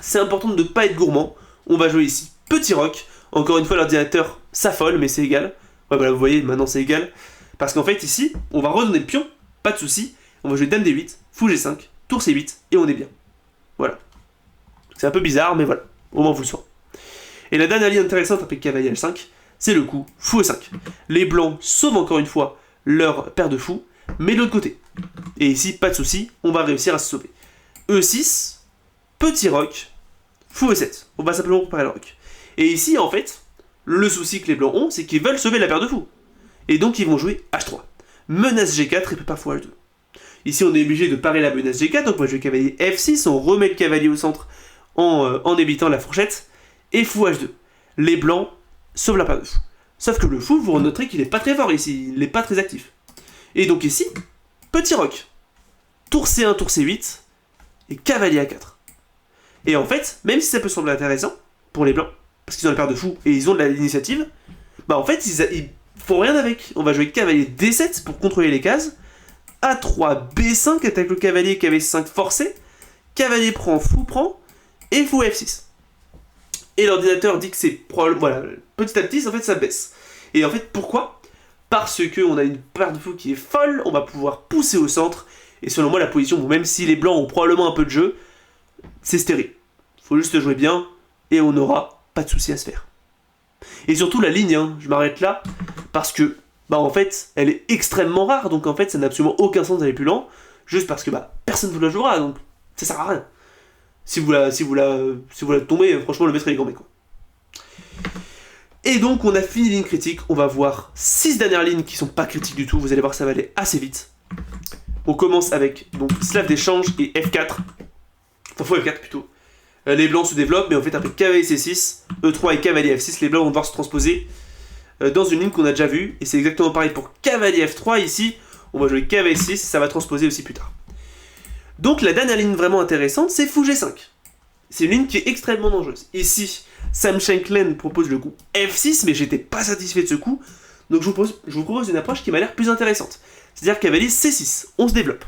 C'est important de ne pas être gourmand. On va jouer ici petit roc. Encore une fois, l'ordinateur s'affole, mais c'est égal. Ouais, voilà, vous voyez, maintenant c'est égal. Parce qu'en fait, ici, on va redonner le pion. Pas de souci. On va jouer dame D8, fou G5, tour C8, et on est bien. Voilà. C'est un peu bizarre, mais voilà. Au moins, vous le saurez. Et la dernière ligne intéressante après cavalier L5, c'est le coup fou E5. Les blancs sauvent encore une fois leur paire de fous, mais de l'autre côté. Et ici, pas de souci, on va réussir à se sauver. E6, petit roc, fou E7. On va simplement préparer le roc. Et ici, en fait, le souci que les blancs ont, c'est qu'ils veulent sauver la paire de fous. Et donc, ils vont jouer H3. Menace G4 et prépare fou H2. Ici, on est obligé de parer la menace G4, donc on va jouer cavalier F6, on remet le cavalier au centre en évitant la fourchette, et fou H2. Les blancs sauvent la paire de fou. Sauf que le fou, vous noterez qu'il n'est pas très fort ici, il n'est pas très actif. Et donc ici, petit roc. Tour C1, tour C8, et cavalier A4. Et en fait, même si ça peut sembler intéressant, pour les blancs, parce qu'ils ont la paire de fou et ils ont de l'initiative, bah en fait, ils font rien avec. On va jouer cavalier D7 pour contrôler les cases, A3, B5, attaque le cavalier, cavalier 5 forcé, cavalier prend, et fou F6. Et l'ordinateur dit que c'est probablement... Voilà, petit à petit, en fait, ça baisse. Et en fait, pourquoi ? Parce qu'on a une paire de fou qui est folle, on va pouvoir pousser au centre, et selon moi, la position, bon, même si les blancs ont probablement un peu de jeu, c'est stérile. Faut juste jouer bien, et on n'aura pas de souci à se faire. Et surtout, la ligne, hein, je m'arrête là, parce que... Bah en fait, elle est extrêmement rare, donc en fait, ça n'a absolument aucun sens d'aller plus lent, juste parce que bah personne ne vous la jouera, donc ça sert à rien. Si vous la tombez, franchement, le maître il est grand quoi. Et donc, on a fini les lignes critiques, on va voir 6 dernières lignes qui sont pas critiques du tout, vous allez voir ça va aller assez vite. On commence avec donc slave d'échange et F4, enfin faux F4 plutôt. Les blancs se développent, mais en fait après cavalier C6, E3 et cavalier F6, les blancs vont devoir se transposer dans une ligne qu'on a déjà vue, et c'est exactement pareil pour cavalier F3, ici, on va jouer cavalier 6, ça va transposer aussi plus tard. Donc la dernière ligne vraiment intéressante, c'est fou G5. C'est une ligne qui est extrêmement dangereuse. Ici, Sam Shankland propose le coup F6, mais j'étais pas satisfait de ce coup, donc je vous propose une approche qui m'a l'air plus intéressante. C'est-à-dire cavalier C6, on se développe.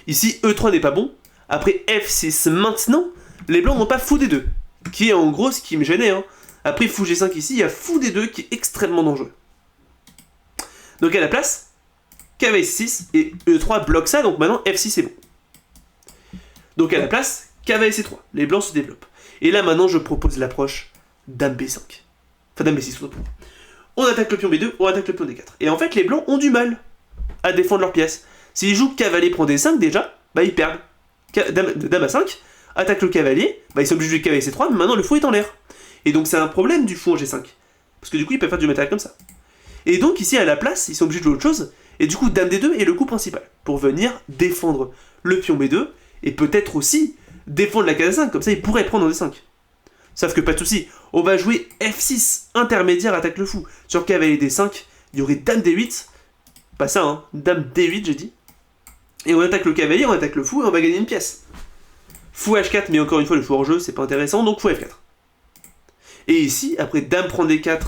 Ici, E3 n'est pas bon, après F6 maintenant, les blancs n'ont pas fou D2, qui est en gros ce qui me gênait, hein. Après fou G5 ici, il y a fou D2 qui est extrêmement dangereux. Donc à la place, cavalier C6 et E3 bloque ça, donc maintenant F6 est bon. Donc à la place, cavalier C3, les blancs se développent. Et là maintenant je propose l'approche dame B5. Enfin dame B6 tout simplement. On attaque le pion B2, on attaque le pion D4. Et en fait les blancs ont du mal à défendre leur pièce. S'ils jouent cavalier prend D5 déjà, bah ils perdent. Dame A5, attaque le cavalier, bah ils sont obligés de jouer cavalier C3, mais maintenant le fou est en l'air. Et donc c'est un problème du fou en G5. Parce que du coup ils peuvent faire du matériel comme ça. Et donc ici à la place, ils sont obligés de jouer autre chose. Et du coup dame D2 est le coup principal. Pour venir défendre le pion B2. Et peut-être aussi défendre la case A5, comme ça il pourrait prendre en D5. Sauf que pas de souci, on va jouer F6, intermédiaire, attaque le fou. Sur cavalier D5, il y aurait Dame D8, pas ça hein, Dame D8 j'ai dit. Et on attaque le cavalier, on attaque le fou et on va gagner une pièce. Fou H4, mais encore une fois le fou hors jeu, c'est pas intéressant, donc fou F4. Et ici, après Dame prend D4,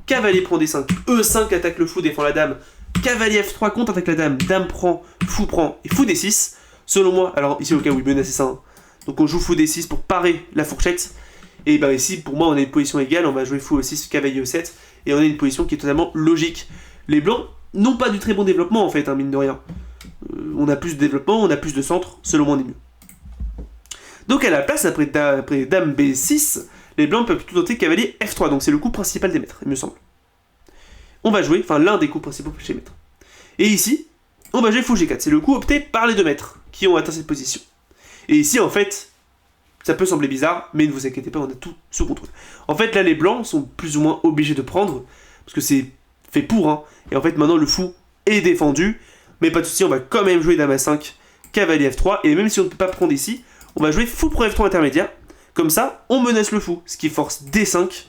cavalier prend D5, E5 attaque le fou, défend la dame, cavalier F3 contre attaque la dame, dame prend et fou D6. Selon moi, alors ici au cas où il menace ça, hein. Donc on joue fou D6 pour parer la fourchette. Et ben ici, pour moi, on a une position égale, on va jouer fou E6, cavalier E7, et on a une position qui est totalement logique. Les blancs n'ont pas du très bon développement en fait, hein, mine de rien. On a plus de développement, on a plus de centre, selon moi on est mieux. Donc à la place, après dame B6, les blancs peuvent plutôt tenter cavalier F3, donc c'est le coup principal des maîtres, il me semble. On va jouer, enfin l'un des coups principaux chez les maîtres. Et ici, on va jouer fou G4, c'est le coup opté par les deux maîtres qui ont atteint cette position. Et ici, en fait, ça peut sembler bizarre, mais ne vous inquiétez pas, on a tout sous contrôle. En fait, là, les blancs sont plus ou moins obligés de prendre, parce que c'est fait pour, hein. Et en fait, maintenant, le fou est défendu, mais pas de souci, on va quand même jouer dame A5, cavalier F3, et même si on ne peut pas prendre ici, on va jouer fou pour F3 intermédiaire. Comme ça, on menace le fou, ce qui force D5.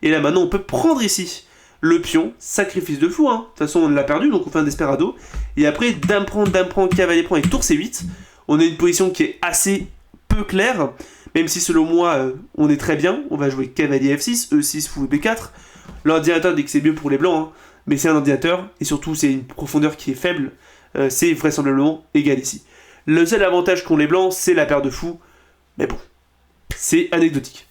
Et là, maintenant, on peut prendre ici le pion, sacrifice de fou, hein. De toute façon, on l'a perdu, donc on fait un desperado. Et après, dame prend, cavalier prend, et tour C8. On a une position qui est assez peu claire, même si selon moi, on est très bien. On va jouer cavalier F6, E6, fou B4. L'ordinateur dit que c'est mieux pour les blancs, hein. Mais c'est un ordinateur, et surtout, c'est une profondeur qui est faible. C'est vraisemblablement égal ici. Le seul avantage qu'ont les blancs, c'est la paire de fous. Mais bon, c'est anecdotique.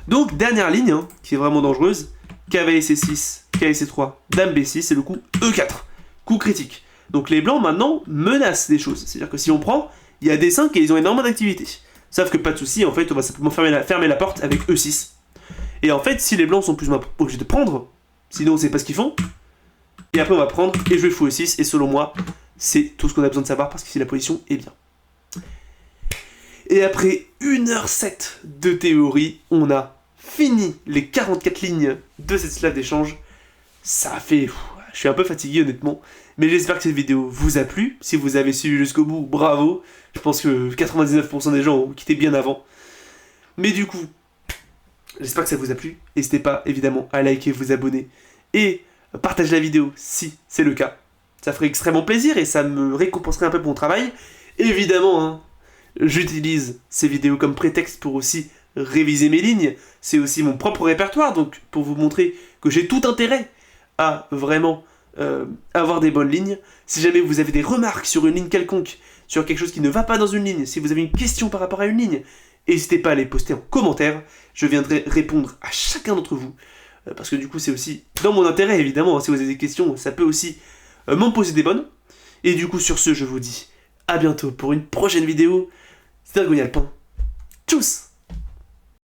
Donc, dernière ligne, hein, qui est vraiment dangereuse. Cavalier C6, cavalier C3, dame B6, c'est le coup E4. Coup critique. Donc les blancs, maintenant, menacent des choses. C'est-à-dire que si on prend, il y a D5 et ils ont énormément d'activité. Sauf que pas de souci, en fait, on va simplement fermer la porte avec E6. Et en fait, si les blancs sont plus ou moins obligés de prendre, sinon on sait pas ce qu'ils font, et après on va prendre et jouer fou E6, et selon moi, c'est tout ce qu'on a besoin de savoir parce que si la position est bien. Et après 1h07 de théorie, on a fini les 44 lignes de cette slave d'échange. Ça a fait... je suis un peu fatigué honnêtement, mais j'espère que cette vidéo vous a plu. Si vous avez suivi jusqu'au bout, bravo. Je pense que 99% des gens ont quitté bien avant. Mais du coup, j'espère que ça vous a plu. N'hésitez pas évidemment à liker, vous abonner et partager la vidéo si c'est le cas. Ça ferait extrêmement plaisir et ça me récompenserait un peu pour mon travail. Évidemment, hein, j'utilise ces vidéos comme prétexte pour aussi réviser mes lignes. C'est aussi mon propre répertoire, donc pour vous montrer que j'ai tout intérêt à vraiment avoir des bonnes lignes. Si jamais vous avez des remarques sur une ligne quelconque, sur quelque chose qui ne va pas dans une ligne, si vous avez une question par rapport à une ligne, n'hésitez pas à les poster en commentaire. Je viendrai répondre à chacun d'entre vous, parce que du coup c'est aussi dans mon intérêt évidemment. Si vous avez des questions, ça peut aussi m'en poser des bonnes. Et du coup sur ce, je vous dis à bientôt pour une prochaine vidéo. C'était Dragonien Alpin. Tchuss!